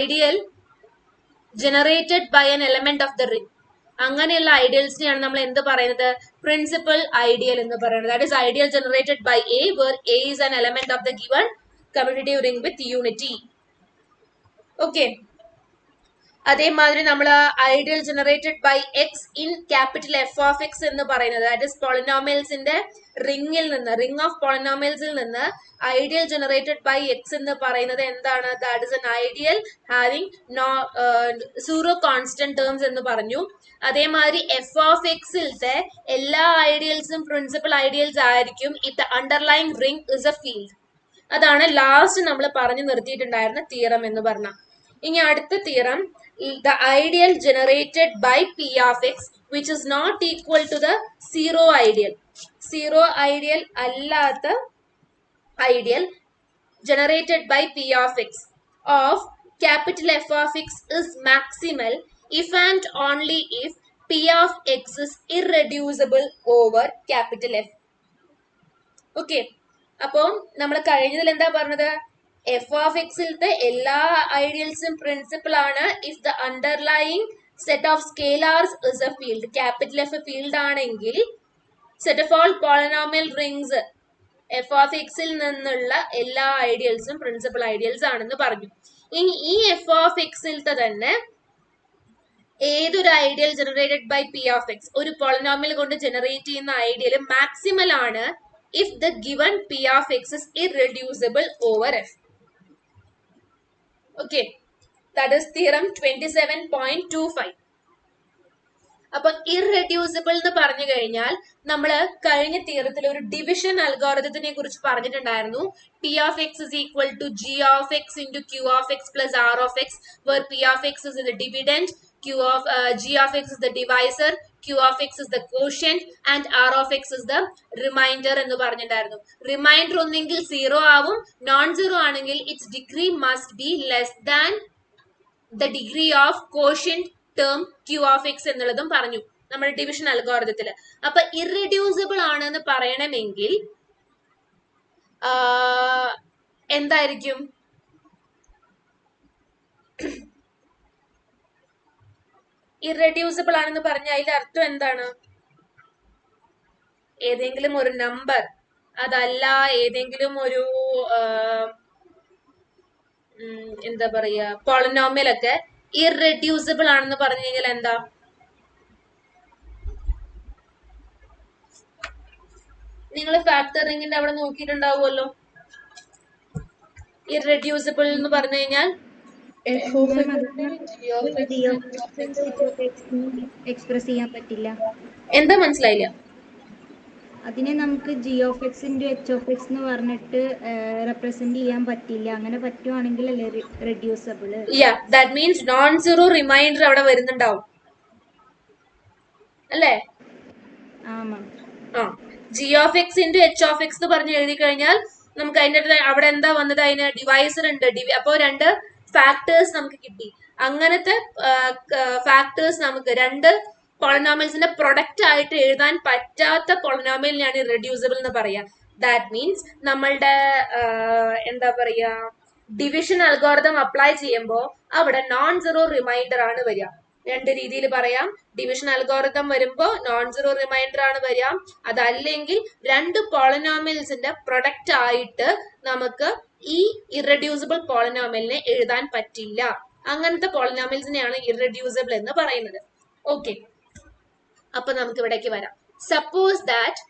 ideal generated by an element of the ring. അങ്ങനെയുള്ള ഐഡിയൽസിനെയാണ് നമ്മൾ എന്ത് പറയുന്നത്? പ്രിൻസിപ്പൽ ഐഡിയൽ എന്ന് പറയുന്നത്. That is ideal generated by a where a is an element of the given commutative ring with unity. Okay, അതേമാതിരി നമ്മൾ ideal generated by x in capital F of x എന്ന് പറയുന്നത് ദാറ്റ് ഇസ് പോളിനോമിയൽസിന്റെ റിംഗിൽ നിന്ന്, ring of പോളിനോമിയൽസിൽ നിന്ന് ideal generated by X എന്ന് പറയുന്നത് എന്താണ്? That is an ideal having zero constant terms എന്ന് പറഞ്ഞു. അതേമാതിരി എഫ് ഓഫ് എക്സിലത്തെ എല്ലാ ഐഡിയൽസും പ്രിൻസിപ്പൽ ഐഡിയൽസ് ആയിരിക്കും if the underlying ring is a field. അതാണ് ലാസ്റ്റ് നമ്മൾ പറഞ്ഞു നിർത്തിയിട്ടുണ്ടായിരുന്ന തിയറം എന്ന് പറഞ്ഞ. ഇനി അടുത്ത theorem, the ideal generated by p of x which is not equal to the zero ideal. Zero ideal അല്ലാത്ത ideal generated by p of x of capital F of x is maximal if and only if p of x is irreducible over capital F. Okay, അപ്പോൾ നമ്മൾ കഴിഞ്ഞതിൽ എന്താ പറഞ്ഞത്? F of എക്സിലത്തെ എല്ലാ ഐഡിയൽസും principal ആണ് if the underlying set of scalars is a field. Capital F field ആണെങ്കിൽ set of all polynomial rings F of എക്സിൽ നിന്നുള്ള എല്ലാ ഐഡിയൽസും പ്രിൻസിപ്പൽ ഐഡിയൽസ് ആണെന്ന് പറഞ്ഞു. ഇനി ഈ എഫ് ഓഫ് എക്സിലത്തെ തന്നെ ഏതൊരു ideal generated by P of x, ഒരു പോളിനോമിയൽ കൊണ്ട് ജനറേറ്റ് ചെയ്യുന്ന ഐഡിയൽ മാക്സിമൽ ആണ് if the given p of x is irreducible over f. Okay, that is theorem 27.25. അപ്പൊ ഇറെഡ്യൂസിബിൾ എന്ന് പറഞ്ഞു കഴിഞ്ഞാൽ നമ്മൾ കഴിഞ്ഞ തിയറത്തിൽ ഒരു ഡിവിഷൻ അൽഗോരിതത്തിനെ കുറിച്ച് പറഞ്ഞിട്ടുണ്ടായിരുന്നു. P of X is equal to g of x into q of x plus r of x, where p of X is the dividend, g of x is the divisor, q of x is the quotient and r of x is the remainder എന്ന് പറഞ്ഞിട്ടുണ്ടായിരുന്നു. Reminder ഒന്നെങ്കിൽ 0 ആവും, non zero ആണെങ്കിൽ its degree must be less than the degree of quotient term q of x എന്നുള്ളതും പറഞ്ഞു നമ്മുടെ division അൽഗോരിതത്തിൽ. അപ്പൊ ഇറെഡ്യൂസിബിൾ ആണെന്ന് പറയണമെങ്കിൽ എന്തായിരിക്കും? ഇറെഡ്യൂസിബിൾ ആണെന്ന് പറഞ്ഞാൽ അതിന്റെ അർത്ഥം എന്താണ്? ഏതെങ്കിലും ഒരു നമ്പർ, അതല്ല ഏതെങ്കിലും ഒരു എന്താ പറയാ പോളിനോമിയൽ ഒക്കെ ഇറെഡ്യൂസിബിൾ ആണെന്ന് പറഞ്ഞു കഴിഞ്ഞാൽ എന്താ? നിങ്ങൾ ഫാക്ടറിങ്ങിന്റെ അവിടെ നോക്കിയിട്ടുണ്ടാവുമല്ലോ. ഇറെഡ്യൂസിബിൾ എന്ന് പറഞ്ഞു കഴിഞ്ഞാൽ എക്സ്പ്രസ് ചെയ്യാൻ പറ്റില്ല. എന്താ മനസ്സിലായില്ല? അതിനെ നമുക്ക് g of x into h of x എന്ന് പറഞ്ഞിട്ട് റെപ്രസെന്റ് ചെയ്യാൻ പറ്റില്ല. അങ്ങനെ പറ്റുവാണെങ്കിൽ അല്ലേ reducible? That means non zero remainder അവിടെ വരുന്നുണ്ടാവും അല്ലേ? G of x into h of x എന്ന് പറഞ്ഞ് എഴുതി കഴിഞ്ഞാൽ നമുക്ക് അതിന്റെ അവിടെ എന്താ വന്നത്? അതിന് ഡിവൈസർ ഉണ്ട്. അപ്പോൾ രണ്ട് ഫാക്ടേഴ്സ് നമുക്ക് കിട്ടി. അങ്ങനത്തെ ഫാക്ടേഴ്സ് നമുക്ക് രണ്ട് പോളിനോമിയൽസിന്റെ പ്രൊഡക്റ്റ് ആയിട്ട് എഴുതാൻ പറ്റാത്ത പോളിനോമിയലിനെയാണ് ഇറെഡ്യൂസിബിൾ എന്ന് പറയാ. ദാറ്റ് മീൻസ് നമ്മളുടെ എന്താ പറയാ ഡിവിഷൻ അൽഗോരിതം അപ്ലൈ ചെയ്യുമ്പോൾ അവിടെ നോൺ സീറോ റിമൈൻഡർ ആണ് വരിക. രണ്ട് രീതിയിൽ പറയാം. ഡിവിഷൻ അൽഗോരിതം വരുമ്പോൾ നോൺ സീറോ റിമൈൻഡർ ആണ് വരിക. അതല്ലെങ്കിൽ രണ്ട് പോളിനോമിയൽസിന്റെ പ്രൊഡക്റ്റ് ആയിട്ട് നമുക്ക് ഈ ഇറെഡ്യൂസിബിൾ പോളിനോമിയലിനെ എഴുതാൻ പറ്റില്ല. അങ്ങനത്തെ പോളിനോമിയൽസിനെയാണ് ഇറെഡ്യൂസിബിൾ എന്ന് പറയുന്നത്. ഓക്കെ, അപ്പൊ നമുക്ക് ഇവിടേക്ക് വരാം. Suppose that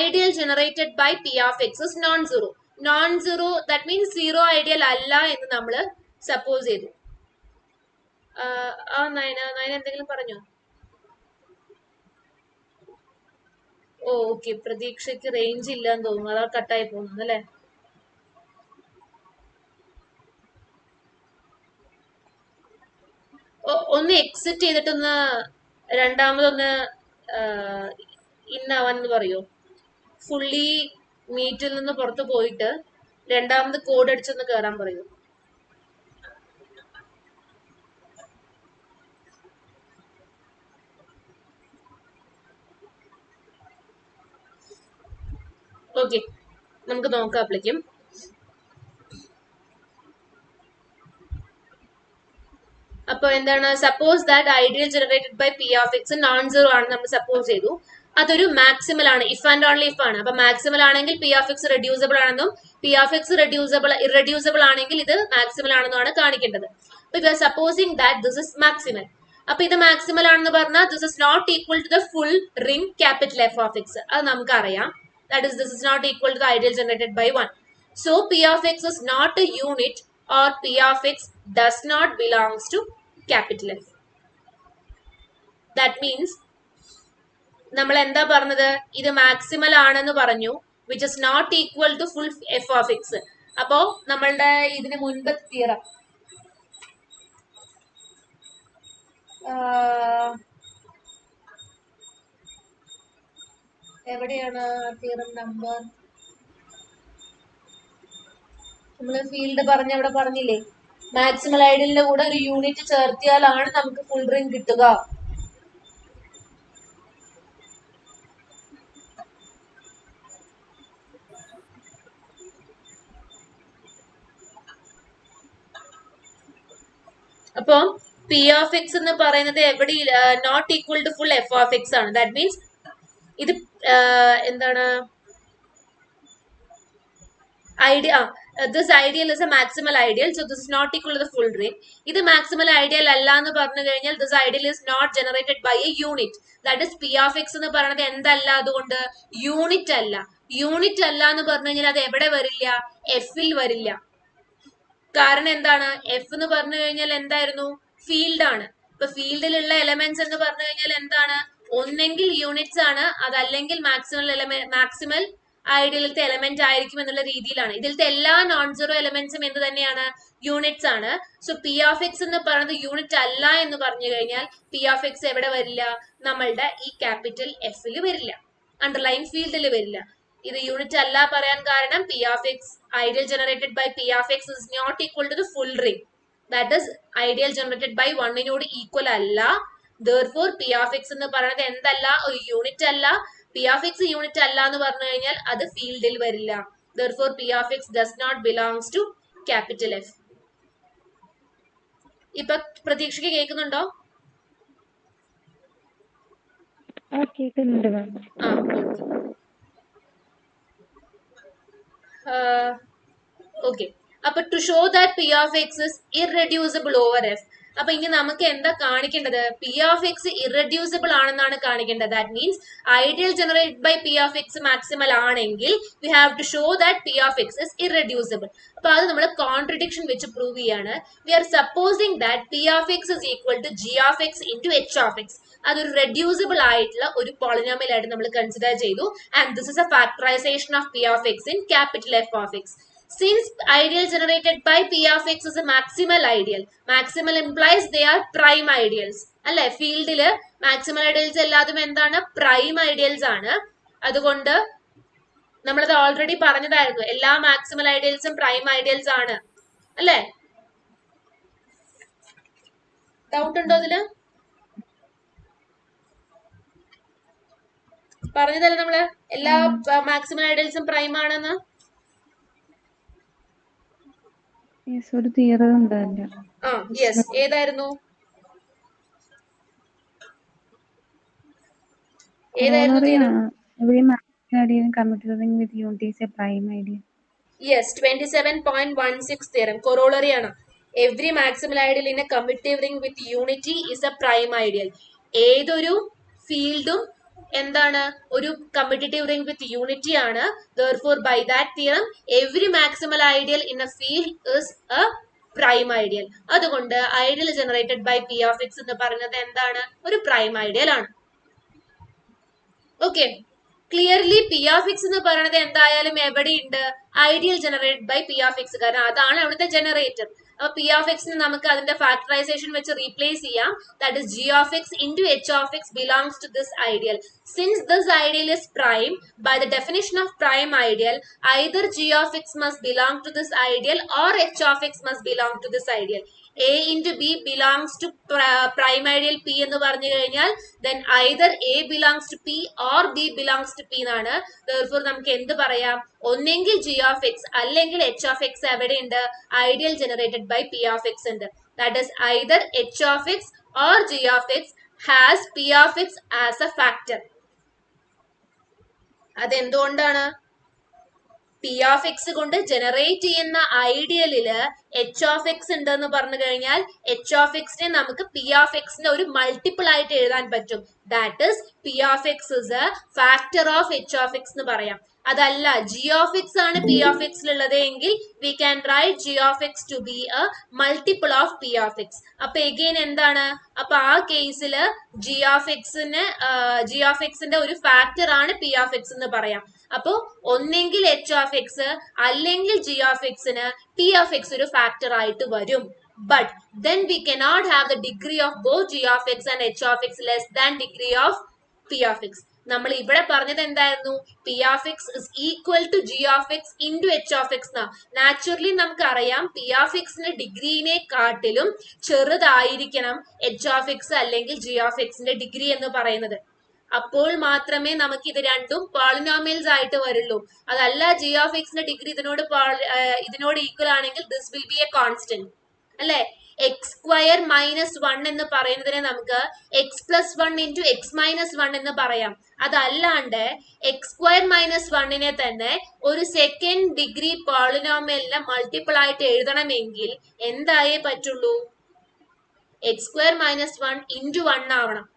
ideal generated by P of X is non zero. Non zero that means zero ideal അല്ല എന്ന് നമ്മൾ സപ്പോസ് ചെയ്തു. നയന എന്തെങ്കിലും പറഞ്ഞോ? ഓക്കെ, പ്രതീക്ഷയ്ക്ക് റേഞ്ച് ഇല്ലാന്ന് തോന്നുന്നു, അതാ കട്ടായി പോകുന്നത് അല്ലേ? ഒന്ന് എക്സിറ്റ് ചെയ്തിട്ടൊന്ന് രണ്ടാമതൊന്ന് ഇന്നാവാന്ന് പറയോ? ഫുള്ളി മീറ്റിൽ നിന്ന് പുറത്ത് പോയിട്ട് രണ്ടാമത് കോഡ് അടിച്ചൊന്ന് കയറാൻ പറയൂ. ഓക്കെ, നമുക്ക് നോക്കാം അപ്പോഴേക്കും. അപ്പൊ എന്താണ്, suppose that ideal generated by P of x non zero ആണ് നമ്മൾ സപ്പോസ് ചെയ്തു. അതൊരു മാക്സിമൽ ആണ്, ഇഫ് ആൻഡ് ഓൺലി ഇഫ് ആണ്. അപ്പൊ മാക്സിമൽ ആണെങ്കിൽ പി ഓഫ് എക്സ് റെഡ്യൂസിബിൾ ആണെന്നും പി ഓഫ് എക്സ് ഇറഡ്യൂസിബിൾ ആണെങ്കിൽ ഇത് മാക്സിമൽ ആണെന്നുമാണ് കാണിക്കേണ്ടത്. അപ്പൊ we are supposing that this is maximal. അപ്പൊ ഇത് മാക്സിമൽ ആണെന്ന് പറഞ്ഞാൽ this is not equal to the full ring capital F of x. അത് നമുക്കറിയാം. That is this is not equal to the ideal generated by 1. So P of x is not a unit or P of x does not belongs to capital F. That means നമ്മൾ എന്താ പറഞ്ഞത്, ഇത് maximal ആണെന്ന് പറഞ്ഞു, which is not equal to full F of x. അപ്പോ നമ്മളുടെ ഇതിന് മുൻപ് തിയറം എവിടെയാണ് തിയറം നമ്പർ, നമ്മള് ഫീൽഡ് പറഞ്ഞ ഇവിടെ പറഞ്ഞില്ലേ, മാക്സിമൽ ഐഡിയലിന്റെ കൂടെ ഒരു യൂണിറ്റ് ചേർത്തിയാലാണ് നമുക്ക് ഫുൾ റിംഗ് കിട്ടുക. അപ്പൊ പി ഓഫ് എക്സ് എന്ന് പറയുന്നത് എവിടെ not equal to full F of x ആണ്. ദാറ്റ് മീൻസ് ഇത് എന്താണ്, this ideal is a maximal ideal, so this is not equal to the full ring. ഇത് maximal ideal അല്ല എന്ന് പറഞ്ഞു കഴിഞ്ഞാൽ this ideal is not generated by a unit. That is p of x എന്ന് പറയുന്നത് എന്തല്ല, അതുകൊണ്ട് യൂണിറ്റ് അല്ല. യൂണിറ്റ് അല്ല എന്ന് പറഞ്ഞു കഴിഞ്ഞാൽ അത് എവിടെ വരില്ല, എഫിൽ വരില്ല. കാരണം എന്താണ്, എഫ് എന്ന് പറഞ്ഞു കഴിഞ്ഞാൽ എന്തായിരുന്നു, ഫീൽഡ് ആണ്. ഇപ്പൊ ഫീൽഡിലുള്ള എലമെന്റ്സ് എന്ന് പറഞ്ഞു കഴിഞ്ഞാൽ എന്താണ്, ഒന്നെങ്കിൽ യൂണിറ്റ്സ് ആണ്, അതല്ലെങ്കിൽ മാക്സിമൽ ഐഡിയലത്തെ എലമെന്റ് ആയിരിക്കും എന്നുള്ള രീതിയിലാണ്. ഇതിലത്തെ എല്ലാ നോൺ സീറോ എലമെന്റ്സും എന്ത് തന്നെയാണ്, യൂണിറ്റ്സ് ആണ്. സോ പി ഓഫ് എക്സ് എന്ന് പറയുന്നത് യൂണിറ്റ് അല്ല എന്ന് പറഞ്ഞു കഴിഞ്ഞാൽ പി ഓഫ് എക്സ് എവിടെ വരില്ല, നമ്മളുടെ ഈ ക്യാപിറ്റൽ എഫിൽ വരില്ല, അണ്ടർലൈൻ ഫീൽഡിൽ വരില്ല. ഇത് യൂണിറ്റ് അല്ല പറയാൻ കാരണം p of x ideal generated by P of X is not equal to the full ring. That is ideal generated by 1 equal അല്ല. therefore പി ഓഫ് എക്സ് എന്ന് പറയുന്നത് എന്തല്ല, ഒരു യൂണിറ്റ് അല്ല. പി ഓഫ് എക്സ് യൂണിറ്റ് അല്ല എന്ന് പറഞ്ഞു കഴിഞ്ഞാൽ അത് ഫീൽഡിൽ വരില്ല. therefore p of x does not belongs to capital F. ഇപ്പൊ പ്രതീക്ഷയ്ക്ക് കേൾക്കുന്നുണ്ടോ? ഓക്കെ. അപ്പൊ to show that p of X is irreducible over F. അപ്പൊ ഇനി നമുക്ക് എന്താ കാണിക്കേണ്ടത്, പി ഓഫ് എക്സ് ഇറഡ്യൂസിബിൾ ആണെന്നാണ് കാണിക്കേണ്ടത്. That means ideal generated by P of x maximal ആണെങ്കിൽ we have to show that p of X is irreducible. അപ്പൊ അത് നമ്മൾ കോൺട്രഡിക്ഷൻ വെച്ച് പ്രൂവ് ചെയ്യാണ്. We are supposing that p of X is equal to g of x into h of x. അതൊരു reducible ആയിട്ടുള്ള ഒരു polynomial ആയിട്ട് നമ്മൾ കൺസിഡർ ചെയ്തു. And this is a factorization of p of x in capital F of X. Since ideal generated by P of x is a maximal ideal, maximal implies they are prime ideals. അല്ലെ, ഫീൽഡില് maximal ideals എല്ലാതും എന്താണ്, prime ideals ആണ്. അതുകൊണ്ട് നമ്മളത് already പറഞ്ഞതായിരുന്നു, എല്ലാ maximal ഐഡിയൽസും prime ideals ആണ്. അല്ലെ, doubt ഉണ്ടോ അതില്? പറഞ്ഞതല്ലേ നമ്മള് എല്ലാ മാക്സിമൽ ഐഡിയൽസും പ്രൈം ആണെന്ന്. ഒരു തിയറി ഉണ്ടായിരുന്നു. ഏതായിരുന്നു? Yes, 27.16 theorem. Corollary ആണ്. Every maximal ideal in a commutative ring with unity is a prime ideal. ഏതൊരു ഫീൽഡും എന്താണ്, ഒരു കമ്മ്യൂട്ടേറ്റീവ് റിംഗ് വിത്ത് യൂണിറ്റി ആണ്. therefore by that theorem every maximal ideal in a field is a prime ideal. അതുകൊണ്ട് ideal generated by P of x എന്ന് പറയുന്നത് എന്താണ്, ഒരു പ്രൈം ഐഡിയൽ ആണ്. Okay, clearly p of x എന്ന് പറയുന്നത് എന്തായാലും എവിടെയുണ്ട്, ideal generated by P of x, കാരണം അതാണ് അവിടുത്തെ ജനറേറ്റർ. അപ്പൊ പി ഓഫ് എക്സിന് നമുക്ക് അതിന്റെ ഫാക്ടറൈസേഷൻ വെച്ച് റീപ്ലേസ് ചെയ്യാം. That is g of x into h of x belongs to this ideal. Since this ideal is prime, by the definition of prime ideal either g of x must belong to this ideal or h of x must belong to this ideal. A into B belongs to prime ideal P എന്ന് പറഞ്ഞു കഴിഞ്ഞാൽ then either A belongs to P or B belongs to P എന്നാണ്. therefore നമുക്ക് എന്ത് പറയാം, ഒന്നെങ്കിൽ G of X അല്ലെങ്കിൽ H of X എവിടെയുണ്ട്, ideal generated by P of X ഉണ്ട്. That is either h of x or g of x has p of x as a factor. അതെന്തുകൊണ്ടാണ്? P of X കൊണ്ട് generate ചെയ്യുന്ന ഐഡിയലില് H of X ഉണ്ടെന്ന് പറഞ്ഞു കഴിഞ്ഞാൽ H of എക്സിനെ നമുക്ക് P of എക്സിന്റെ ഒരു മൾട്ടിപ്പിൾ ആയിട്ട് എഴുതാൻ പറ്റും. That is p of X is a factor of h of x എന്ന് പറയാം. അതല്ല ജി ഓഫ് എക്സ് ആണ് പി ഓഫ് എക്സിലുള്ളത് എങ്കിൽ we can write g of x to be a multiple of p of x. അപ്പൊ again എന്താണ്? അപ്പൊ ആ കേസിൽ ജി ഓഫ് എക്സിന്റെ ഒരു ഫാക്ടർ ആണ് പി ഓഫ് എക്സ് എന്ന് പറയാം. അപ്പോ ഒന്നെങ്കിൽ എച്ച് ഓഫ് എക്സ് അല്ലെങ്കിൽ ജി ഓഫ് എക്സിന് പി ഓഫ് എക്സ് ഒരു ഫാക്ടർ ആയിട്ട് വരും. But then we cannot have the degree of both g of x and h of x less than degree of p of x. നമ്മൾ ഇവിടെ പറഞ്ഞത് എന്തായിരുന്നു? P of X is equal to g of x into h of x എന്നാ. Naturally നമുക്കറിയാം p of എക്സിന്റെ ഡിഗ്രീനെ കാട്ടിലും ചെറുതായിരിക്കണം എച്ച് ഓഫ് എക്സ് അല്ലെങ്കിൽ ജി ഓഫ് എക്സിന്റെ ഡിഗ്രി എന്ന് പറയുന്നത്. അപ്പോൾ മാത്രമേ നമുക്ക് ഇത് രണ്ടും പോളിനോമിയൽസ് ആയിട്ട് വരുള്ളൂ. അതല്ല ജി ഓഫ് എക്സിന്റെ ഡിഗ്രി ഇതിനോട് ഈക്വൽ ആണെങ്കിൽ this will be A constant അല്ലെ. എക്സ് സ്ക്വയർ മൈനസ് വൺ എന്ന് പറയുന്നതിനെ നമുക്ക് X plus one into X minus one എന്ന് പറയാം. അതല്ലാണ്ട് എക്സ് സ്ക്വയർ മൈനസ് വണ്ണിനെ തന്നെ ഒരു സെക്കൻഡ് ഡിഗ്രി പോളിനോമിയലിനെ മൾട്ടിപ്പിൾ ആയിട്ട് എഴുതണമെങ്കിൽ എന്തായേ പറ്റുള്ളൂ? X square minus one into one ആവണം.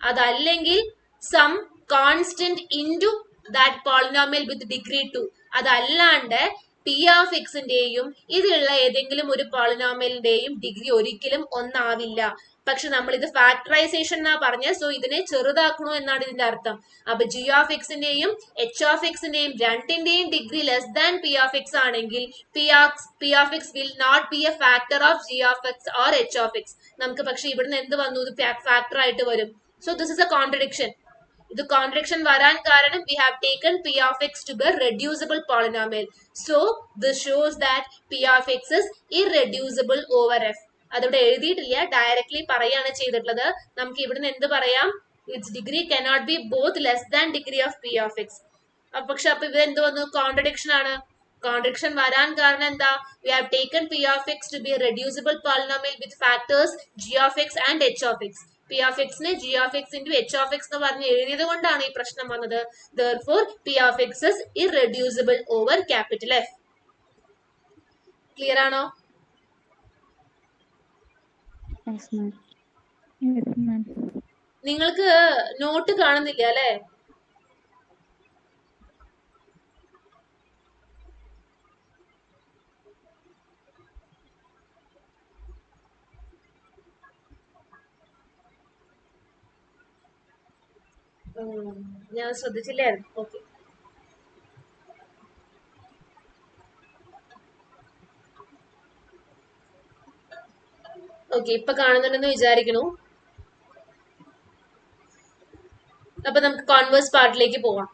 അതല്ലെങ്കിൽ some constant into that polynomial with degree 2. അതല്ലാണ്ട് പി ഓഫ് എക്സിന്റെയും ഇതിലുള്ള ഏതെങ്കിലും ഒരു പോളിനോമിയലിന്റെയും ഡിഗ്രി ഒരിക്കലും ഒന്നാവില്ല. പക്ഷെ നമ്മൾ ഇത് ഫാക്ടറൈസേഷൻ എന്നാ പറഞ്ഞത്. സോ ഇതിനെ ചെറുതാക്കണോ എന്നാണ് ഇതിന്റെ അർത്ഥം. അപ്പൊ ജി ഓഫ് എക്സിന്റെയും എച്ച് ഓഫ് എക്സിന്റെയും രണ്ടിന്റെയും degree less than p of x ആണെങ്കിൽ p of x will not be a factor of g of X or h of x. നമുക്ക് പക്ഷെ ഇവിടുന്ന് എന്ത് വന്നു? ഇത് ഫാക്ടർ ആയിട്ട് വരും. So this is a contradiction. ഇത് കോൺട്രഡിക്ഷൻ വരാൻ കാരണം we have taken p of x to be a reducible polynomial. So this shows that p of x is irreducible over f. അതവിടെ എഴുതിയിട്ടില്ല, ഡയറക്ട്ലി പറയാണ് ചെയ്തിട്ടുള്ളത്. നമുക്ക് ഇവിടുന്ന് എന്ത് പറയാം? It's degree cannot be both less than degree of p of x. പക്ഷെ അപ്പൊ ഇത് എന്ത് വന്നു? കോൺട്രഡിക്ഷൻ ആണ്. കോൺട്രഡിക്ഷൻ വരാൻ കാരണം എന്താ? We have taken p of x to be a reducible polynomial with factors g of x and h of x. P of എക്സിനെ g of x into h of x എന്ന് പറഞ്ഞ് എഴുതിയത് കൊണ്ടാണ് ഈ പ്രശ്നം വന്നത്. Therefore p of X is irreducible over capital F. Clear ആണോ? നിങ്ങൾക്ക് നോട്ട് കാണുന്നില്ല അല്ലെ? ഞാൻ ശ്രദ്ധിച്ചില്ലായിരുന്നു. ഓക്കെ, ഓക്കെ, ഇപ്പൊ കാണുന്നുണ്ടെന്ന് വിചാരിക്കണു. അപ്പൊ നമുക്ക് കോൺവേഴ്സ് പാർട്ടിലേക്ക് പോവാം.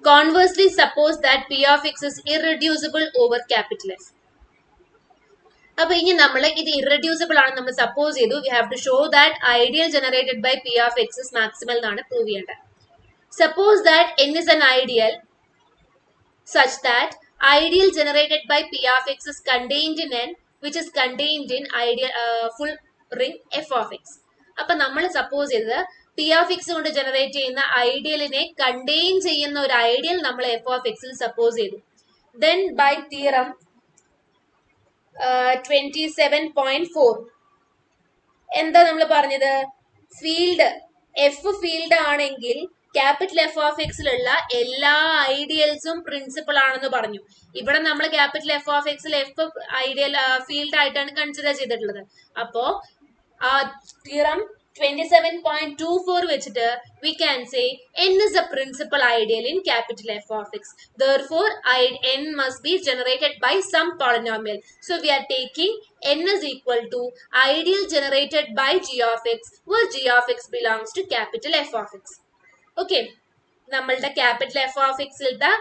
Conversely, suppose that p of x is irreducible over capital F. അപ്പൊ ഇനി നമ്മൾ ഇത് ഇറെഡ്യൂസിബിൾ ആണ് നമ്മൾ സപ്പോസ് ചെയ്തു. We have to show that ideal generated by P of X is maximal എന്നാണ് പ്രൂവ് ചെയ്യേണ്ടത്. Suppose that n is an ideal such that ideal generated by p of x is contained in n which is contained in ideal full ring f of x. അപ്പൊ നമ്മൾ suppose ചെയ്തത് P of X കൊണ്ട് generate ചെയ്യുന്ന ഐഡിയലിനെ contain ചെയ്യുന്ന ഒരു ideal നമ്മൾ F of എക്സിൽ suppose ചെയ്തു. ദെൻ ബൈ തിയറം 27.4 എന്താ നമ്മൾ പറഞ്ഞത്? ഫീൽഡ് എഫ് ഫീൽഡ് ആണെങ്കിൽ ക്യാപിറ്റൽ എഫ് ഓഫ് എക്സിലുള്ള എല്ലാ ഐഡിയൽസും പ്രിൻസിപ്പൾ ആണെന്ന് പറഞ്ഞു. ഇവിടെ നമ്മൾ ക്യാപിറ്റൽ എഫ് ഓഫ് എക്സിൽ എഫ് ഐഡിയൽ ഫീൽഡ് ആയിട്ടാണ് കൺസിഡർ ചെയ്തിട്ടുള്ളത്. അപ്പോ തിയറം 27.24 വെച്ചിട്ട് we can say n is a principal ideal in capital F of x. Therefore, n must be generated by some polynomial. So we are taking n is equal to ideal generated by g of x, where g of x belongs to capital F of x. Okay, നമ്മളുടെ capital F of x ൽത്തെ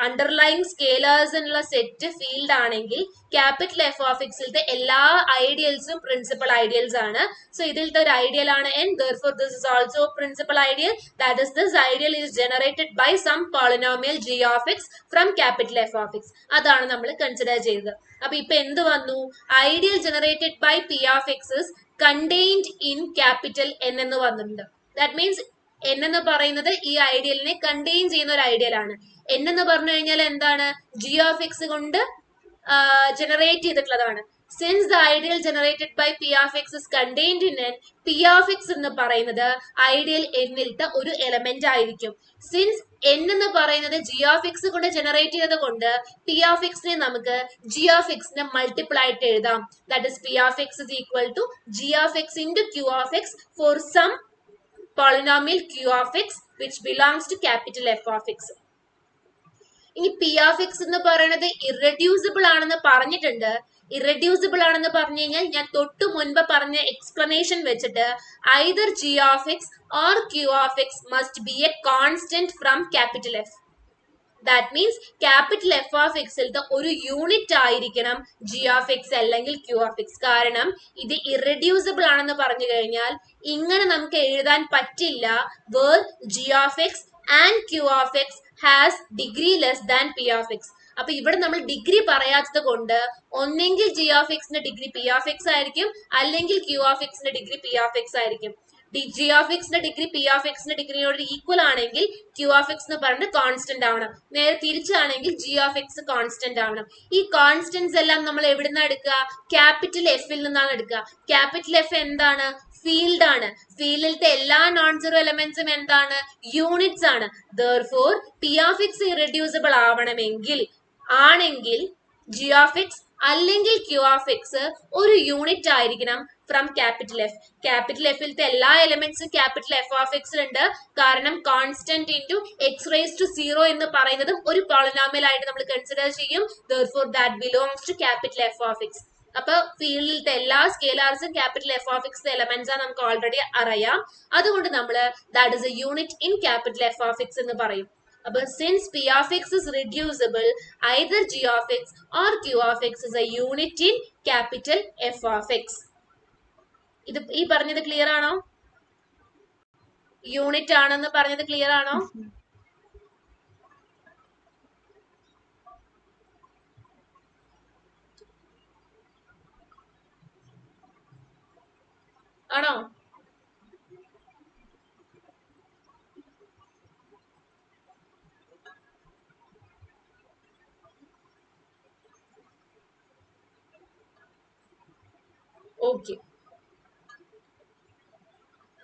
underlying scalars എന്നുള്ള set field ആണെങ്കിൽ capital F of എക്സിലത്തെ എല്ലാ ഐഡിയൽസും principal ideals ആണ്. So ഇതിലത്തെ ഒരു ഐഡിയൽ ആണ് n, therefore this is also principal ideal, that is this ideal is generated by some polynomial g of x from capital F of x. അതാണ് നമ്മൾ consider ചെയ്തത്. അപ്പൊ ഇപ്പൊ എന്ത് വന്നു? Ideal generated by p of x is contained in capital N എന്ന് വന്നിട്ടുണ്ട്. That means n എന്ന് പറയുന്നത് ഈ ഐഡിയലിനെ കണ്ടെയ്ൻ ചെയ്യുന്ന ഒരു ഐഡിയൽ ആണ്. n എന്ന് പറഞ്ഞു കഴിഞ്ഞാൽ എന്താണ്? g of x കൊണ്ട് ജനറേറ്റ് ചെയ്തിട്ടുള്ളതാണ്. Since the ideal generated by p of x is contained in n, p of x എന്ന് പറയുന്നത് ഐഡിയൽ n-ൽത്തെ ഒരു എലമെന്റ് ആയിരിക്കും. സിൻസ് n എന്ന് പറയുന്നത് g of x കൊണ്ട് ജനറേറ്റ് ചെയ്തത് കൊണ്ട് p of x നെ നമുക്ക് g of x നെ മൾട്ടിപ്പിൾ ആയിട്ട് എഴുതാം. That is p of x is equal to g of x into q of x for some polynomial q of x which belongs to capital F of x. ഇനി p of x എന്ന് പറയുന്നത് irreducible ആണെന്ന് പറഞ്ഞിട്ടുണ്ട്. Irreducible ആണെന്ന് പറഞ്ഞു കഴിഞ്ഞാൽ ഞാൻ തൊട്ടു മുൻപ് പറഞ്ഞ എക്സ്പ്ലനേഷൻ വെച്ചിട്ട് either g of x or q of x must be a constant from capital F. That means capital F of എക്സിലത്തെ ഒരു യൂണിറ്റ് ആയിരിക്കണം ജി ഓഫ് എക്സ് അല്ലെങ്കിൽ ക്യൂ ഓഫ് എക്സ്. കാരണം ഇത് ഇറഡ്യൂസിബിൾ ആണെന്ന് പറഞ്ഞു കഴിഞ്ഞാൽ ഇങ്ങനെ നമുക്ക് എഴുതാൻ പറ്റില്ല. Where g of x and q of x has degree less than p of x. അപ്പൊ ഇവിടെ നമ്മൾ ഡിഗ്രി പറയാത്തത് കൊണ്ട് ഒന്നെങ്കിൽ ജി ഓഫ് എക്സിന്റെ ഡിഗ്രി പി ഓഫ് എക്സ് ആയിരിക്കും, അല്ലെങ്കിൽ ക്യൂ ഓഫ് എക്സിന്റെ ഡിഗ്രി പി ഓഫ് എക്സ് ആയിരിക്കും. ജി ഓഫ് എക്സിന്റെ ഡിഗ്രി പി ഓഫ് എക്സിന്റെ ഡിഗ്രിയോട് ഈക്വൽ ആണെങ്കിൽ ക്യൂ ഓഫ് എക്സ് എന്ന് പറഞ്ഞിട്ട് കോൺസ്റ്റന്റ് ആവണം. നേരെ തിരിച്ചാണെങ്കിൽ ജി ഓഫ് എക്സ് കോൺസ്റ്റന്റ് ആവണം. ഈ കോൺസ്റ്റന്റ്സ് എല്ലാം നമ്മൾ എവിടുന്നാ എടുക്കുക? ക്യാപിറ്റൽ എഫിൽ നിന്നാണ് എടുക്കുക. ക്യാപിറ്റൽ എഫ് എന്താണ്? ഫീൽഡ് ആണ്. ഫീൽഡിലത്തെ എല്ലാ നോൺ സീറോ എലമെന്റ്സും എന്താണ്? യൂണിറ്റ്സ് ആണ്. therefore p of x irreducible ആണെങ്കിൽ ജി ഓഫ് എക്സ് അല്ലെങ്കിൽ ക്യൂ ഓഫ് എക്സ് ഒരു യൂണിറ്റ് ആയിരിക്കണം ഫ്രം ക്യാപിറ്റൽ എഫ്. ക്യാപിറ്റൽ എഫിലത്തെ എല്ലാ എലമെന്റ്സും ക്യാപിറ്റൽ എഫ് ഓഫ് എക്സിലുണ്ട്. കാരണം constant into x raise to 0 എന്ന് പറയുന്നതും ഒരു പോളിനോമിയൽ ആയിട്ട് നമ്മൾ കൺസിഡർ ചെയ്യും. therefore that belongs to capital F of x. അപ്പൊ ഫീൽഡിലത്തെ എല്ലാ സ്കേലാർസും capital F of x elements ആണ് നമുക്ക് ഓൾറെഡി അറിയാം. അതുകൊണ്ട് നമ്മൾ that is a unit in capital F of x എന്ന് പറയും. അപ്പൊ since p of x is reducible, either g of x or q of x is a unit in capital F of x. ഇത് ഈ പറഞ്ഞത് clear ആണോ? Unit ആണെന്ന് പറഞ്ഞത് clear ആണോ? ആണോ? ഓക്കെ,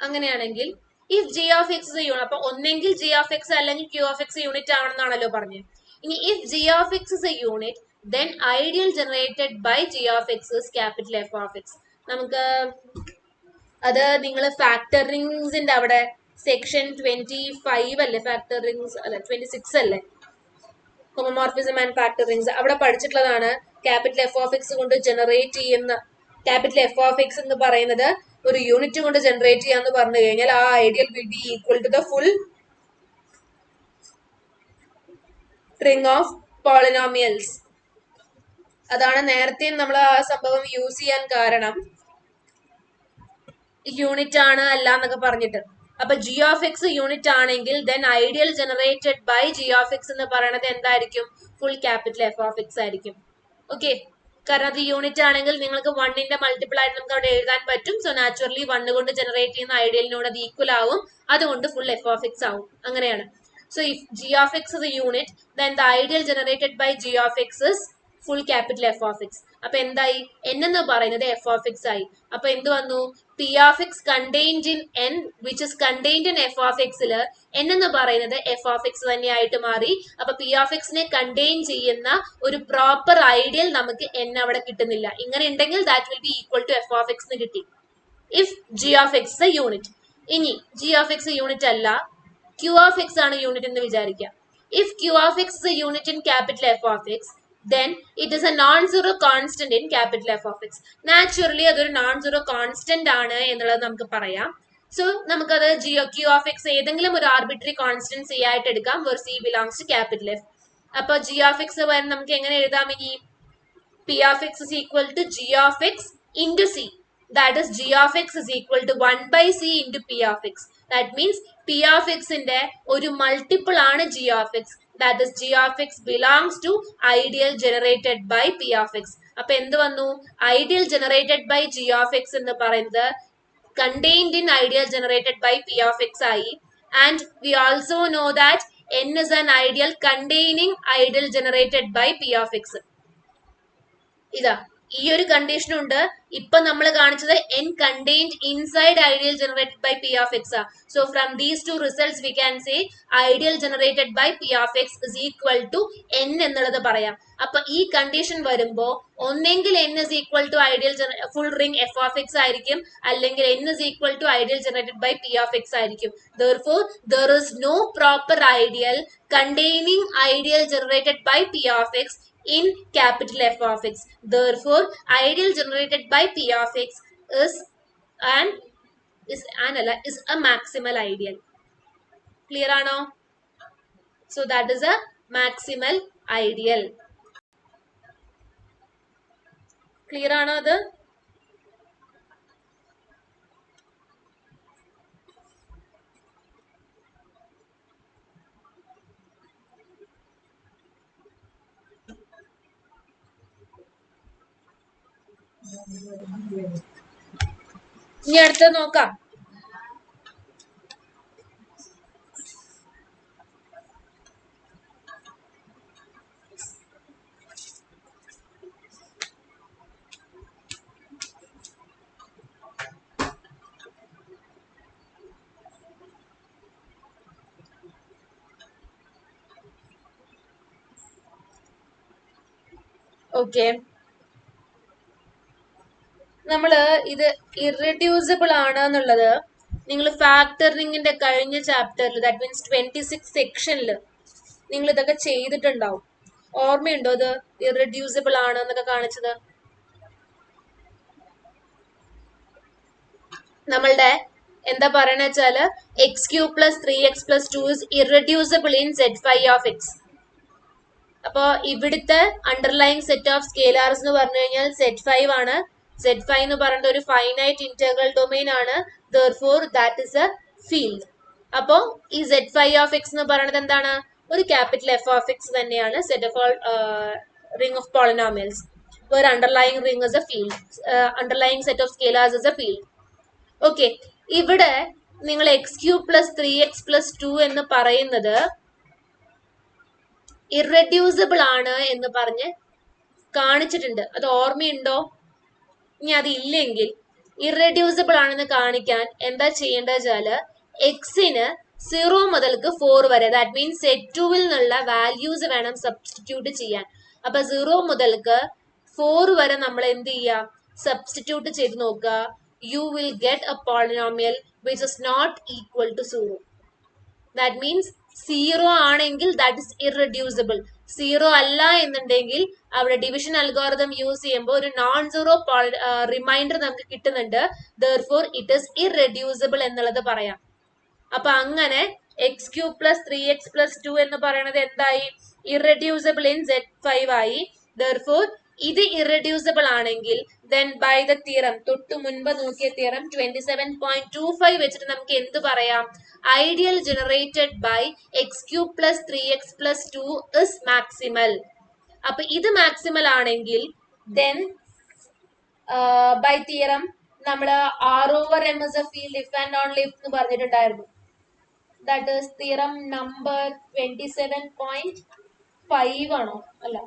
അങ്ങനെയാണെങ്കിൽ if g of x unit, അപ്പൊ ഒന്നെങ്കിൽ ജി ഓഫ് എക്സ് അല്ലെങ്കിൽ ക്യൂ ഓഫ് എക്സ് യൂണിറ്റ് ആണെന്നാണല്ലോ പറഞ്ഞത്. ഇനി if g of X is a unit, then ideal generated by g of x is capital F of x. നമുക്ക് അത് നിങ്ങൾ ഫാക്ടറിങ്സിന്റെ അവിടെ section 25 അല്ലേ, ഫാക്ടറിങ്സ് അല്ല 26 അല്ലേ, ഹോമോമോർഫിസം ആൻഡ് ഫാക്ടറിങ്സ്, അവിടെ പഠിച്ചിട്ടുള്ളതാണ്. ക്യാപിറ്റൽ എഫ് ഓഫ് എക്സ് കൊണ്ട് ജനറേറ്റ് ചെയ്യുന്ന ക്യാപിറ്റൽ എഫ് ഓഫ് എക്സ് എന്ന് പറയുന്നത് ഒരു യൂണിറ്റ് കൊണ്ട് ജനറേറ്റ് ചെയ്യാന്ന് പറഞ്ഞു കഴിഞ്ഞാൽ ആ ideal will be equal to the full ring of polynomials. അതാണ് നേരത്തെ നമ്മൾ ആ സംഭവം യൂസ് ചെയ്യാൻ കാരണം, യൂണിറ്റ് ആണ് അല്ല എന്നൊക്കെ പറഞ്ഞിട്ട്. അപ്പൊ ജി ഓഫ് എക്സ് യൂണിറ്റ് ആണെങ്കിൽ then ideal generated by g of x എന്ന് പറയുന്നത് എന്തായിരിക്കും? Full capital F of x ആയിരിക്കും. ഓക്കെ, കാരണം അത് യൂണിറ്റ് ആണെങ്കിൽ നിങ്ങൾക്ക് 1ന്റെ മൾട്ടിപ്പിൾ ആയിട്ട് നമുക്ക് അവിടെ എഴുതാൻ പറ്റും. സോ നാച്ചുറലി 1 കൊണ്ട് ജനറേറ്റ് ചെയ്യുന്ന ഐഡിയലിനോട് അത് ഈക്വൽ ആവും. അതുകൊണ്ട് ഫുൾ എഫ് ഓഫ് എക്സ് ആവും. അങ്ങനെയാണ്. So if g of X is a unit, then the ideal generated by g of X is full capital F of x. അപ്പൊ എന്തായി? n എന്ന് പറയുന്നത് എഫ് ഓഫ് എക്സ് ആയി. അപ്പൊ എന്ത് വന്നു? P of X contained in n which is contained in F of XL n എന്ന് പറയുന്നത് എഫ് ഓഫ് എക്സ് തന്നെയായിട്ട് മാറി. അപ്പൊ പി ഓഫ് എക്സിനെ കണ്ടെയ്ൻ ചെയ്യുന്ന ഒരു പ്രോപ്പർ ഐഡിയൽ നമുക്ക് n അവിടെ കിട്ടുന്നില്ല. ഇങ്ങനെ ഉണ്ടെങ്കിൽ that will be equal to F of x എന്ന് കിട്ടി if g of x a unit. ഇനി ജി ഓഫ് എക്സ് യൂണിറ്റ് അല്ല, ക്യൂ ഓഫ് എക്സ് ആണ് യൂണിറ്റ് എന്ന് വിചാരിക്കാം. If q of X is a unit in capital F of x, then it is a non-zero constant in capital F of x. Naturally അതൊരു non-zero constant ആണ് എന്നുള്ളത് നമുക്ക് പറയാം. So നമുക്കത് Q of X ഏതെങ്കിലും ഒരു ആർബിട്രറി കോൺസ്റ്റന്റ് സി ആയിട്ട് എടുക്കാം where c belongs to capital F. അപ്പൊ ജി ഓഫ് എക്സ് വരെ നമുക്ക് എങ്ങനെ എഴുതാം ഇനി? P of x is equal to g of x into c. That is g of x is equal to 1 by c into P of x. That means P of x ന്റെ ഒരു multiple ആണ് g of x. That is g of x belongs to ideal generated by P of x. അപ്പൊ എന്ത് വന്നു? Ideal generated by g of x എന്ന് പറയുന്നത് contained in ideal generated by P of x ആയി. And we also know that n is an ideal containing ideal generated by P of x. ഇതാ ഈ ഒരു condition ഉണ്ട്. ഇപ്പൊ നമ്മൾ കാണിച്ചത് n contained inside ideal generated by P of x. So from these two results we can say ideal generated by P of x is equal to n എന്നുള്ളത് പറയാം. അപ്പൊ ഈ കണ്ടീഷൻ വരുമ്പോ ഒന്നെങ്കിൽ n is equal to ideal full ring f of x ആയിരിക്കും, അല്ലെങ്കിൽ n is equal to ideal generated by P of x ആയിരിക്കും. Therefore there is no proper ideal containing ideal generated by P of x in capital F of x. Therefore, ideal generated by P of x is a maximal ideal. Clear ano? So that is a maximal ideal. Clear ano adu? ഇനി അടുത്ത നോക്കാം. Okay, നമ്മള് ഇത് irreducible ആണ് എന്നുള്ളത് നിങ്ങൾ ഫാക്ടറിങ്ങിന്റെ കഴിഞ്ഞ ചാപ്റ്ററിൽ, ദാറ്റ് മീൻസ് 26 സെക്ഷനിൽ നിങ്ങൾ ഇതൊക്കെ ചെയ്തിട്ടുണ്ടാവും. ഓർമ്മയുണ്ടോ ഇത് ഇറഡ്യൂസിബിൾ ആണ് എന്നൊക്കെ കാണിച്ചത്? നമ്മളുടെ എന്താ പറയണ വെച്ചാല് x cube plus 3x plus 2 is irreducible in Z5 of x. അപ്പൊ ഇവിടുത്തെ അണ്ടർലൈങ് സെറ്റ് ഓഫ് സ്കേലാർസ് എന്ന് പറഞ്ഞു കഴിഞ്ഞാൽ Z5 ആണ്. Z5 എന്ന് പറയുന്നത് ഒരു ഫൈനൈറ്റ് ഇന്റഗ്രൽ ഡൊമെയിൻ ആണ്. Therefore that is a field. അപ്പോ ഈ Z5 ഓഫ് എക്സ് എന്ന് പറയുന്നത് എന്താണ്? ഒരു ക്യാപിറ്റൽ F ഓഫ് എക്സ് തന്നെയാണ്. Set of all ring of polynomials where underlying ring is a field, underlying set of scalars is a field. Okay, ഇവിടെ നിങ്ങൾ X cube plus 3x plus 2 എന്ന് പറയുന്നത് irreducible ആണ് എന്ന് പറഞ്ഞ് കാണിച്ചിട്ടുണ്ട്. അത് ഓർമ്മയുണ്ടോ? ഇനി അതില്ലെങ്കിൽ ഇറഡ്യൂസിബിൾ ആണെന്ന് കാണിക്കാൻ എന്താ ചെയ്യേണ്ടത് വെച്ചാല് എക്സിന് 0 മുതൽക്ക് 4 വരെ, ദാറ്റ് മീൻസ് സെറ്റ് 2വിൽ നിന്നുള്ള വാല്യൂസ് വേണം സബ്സ്റ്റിറ്റ്യൂട്ട് ചെയ്യാൻ. അപ്പൊ 0 മുതൽക്ക് 4 വരെ നമ്മൾ എന്ത് ചെയ്യുക? സബ്സ്റ്റിറ്റ്യൂട്ട് ചെയ്ത് നോക്കുക. You will get a polynomial which is not equal to 0. That means 0 ആണെങ്കിൽ that is irreducible. 0 അല്ല എന്നുണ്ടെങ്കിൽ അവിടെ ഡിവിഷൻ അൽഗോരിതം യൂസ് ചെയ്യുമ്പോൾ ഒരു നോൺ സീറോ റിമൈൻഡർ നമുക്ക് കിട്ടുന്നുണ്ട്. Therefore it is irreducible എന്നുള്ളത് പറയാം. അപ്പൊ അങ്ങനെ X cube plus 3x plus 2 എന്ന് പറയുന്നത് എന്തായി? ഇറഡ്യൂസിബിൾ ഇൻ Z5 ആയി. Therefore ഇത് ഇറഡ്യൂസിബിൾ ആണെങ്കിൽ then by the theorem, തൊട്ടു മുൻപ് നോക്കിയ theorem 27.25 വെച്ചിട്ട് നമുക്ക് എന്ത് പറയാം? Ideal generated by x cube plus 3x plus 2 is maximal. അപ്പൊ ഇത് മാക്സിമൽ ആണെങ്കിൽ then by theorem നമ്മള് R over M is a field if and only if എന്ന് പറഞ്ഞിട്ടുണ്ടായിരുന്നു. That is theorem number 27.5 ആണോ? അല്ല,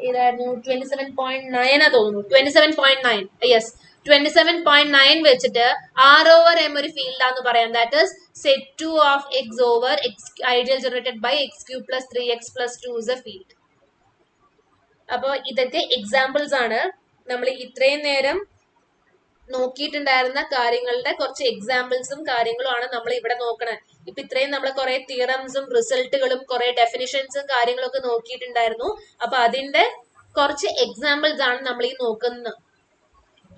ഏതായിരുന്നു? 27.9 തോന്നുന്നു. 27.9, യെസ്, 27.9 വെച്ചിട്ട് R over M ഒരു ഫീൽഡ് ആണെന്ന് പറയാം. That is set 2 of x over x ideal generated by x cube plus 3x plus 2 is a field. അപ്പൊ ഇതൊക്കെ എക്സാമ്പിൾസ് ആണ്. നമ്മൾ ഇത്രയും നേരം നോക്കിയിട്ടുണ്ടായിരുന്ന കാര്യങ്ങളുടെ കുറച്ച് എക്സാമ്പിൾസും കാര്യങ്ങളും ആണ് നമ്മൾ ഇവിടെ നോക്കണേ. ഇപ്പൊ ഇത്രയും നമ്മൾ കുറെ തിയറംസും റിസൾട്ടുകളും കുറെ ഡെഫിനിഷൻസും കാര്യങ്ങളൊക്കെ നോക്കിയിട്ടുണ്ടായിരുന്നു. അപ്പൊ അതിന്റെ കുറച്ച് എക്സാമ്പിൾസ് ആണ് നമ്മൾ ഈ നോക്കുന്നത്.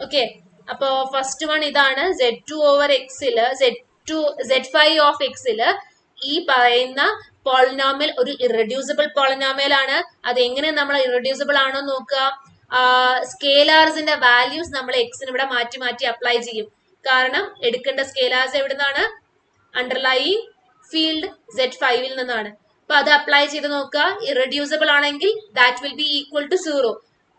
ഓക്കെ, അപ്പോ ഫസ്റ്റ് വൺ ഇതാണ് Z2 over XL Z5 of XL ഈ പറയുന്ന പോളിനോമിയൽ ഒരു ഇറഡ്യൂസിബിൾ പോളിനോമിയൽ ആണ്. അത് എങ്ങനെ നമ്മൾ ഇറഡ്യൂസിബിൾ ആണോ നോക്കുക, സ്കേലാർസിന്റെ വാല്യൂസ് നമ്മൾ എക്സിന് ഇവിടെ മാറ്റി മാറ്റി അപ്ലൈ ചെയ്യും. കാരണം എടുക്കേണ്ട സ്കേലാർസ് എവിടുന്നാണ്, അണ്ടർലൈയിങ് ഫീൽഡ് Z5 നിന്നാണ്. അപ്പൊ അത് അപ്ലൈ ചെയ്ത് നോക്കുക. ഇറഡ്യൂസിബിൾ ആണെങ്കിൽ that will be equal to 0,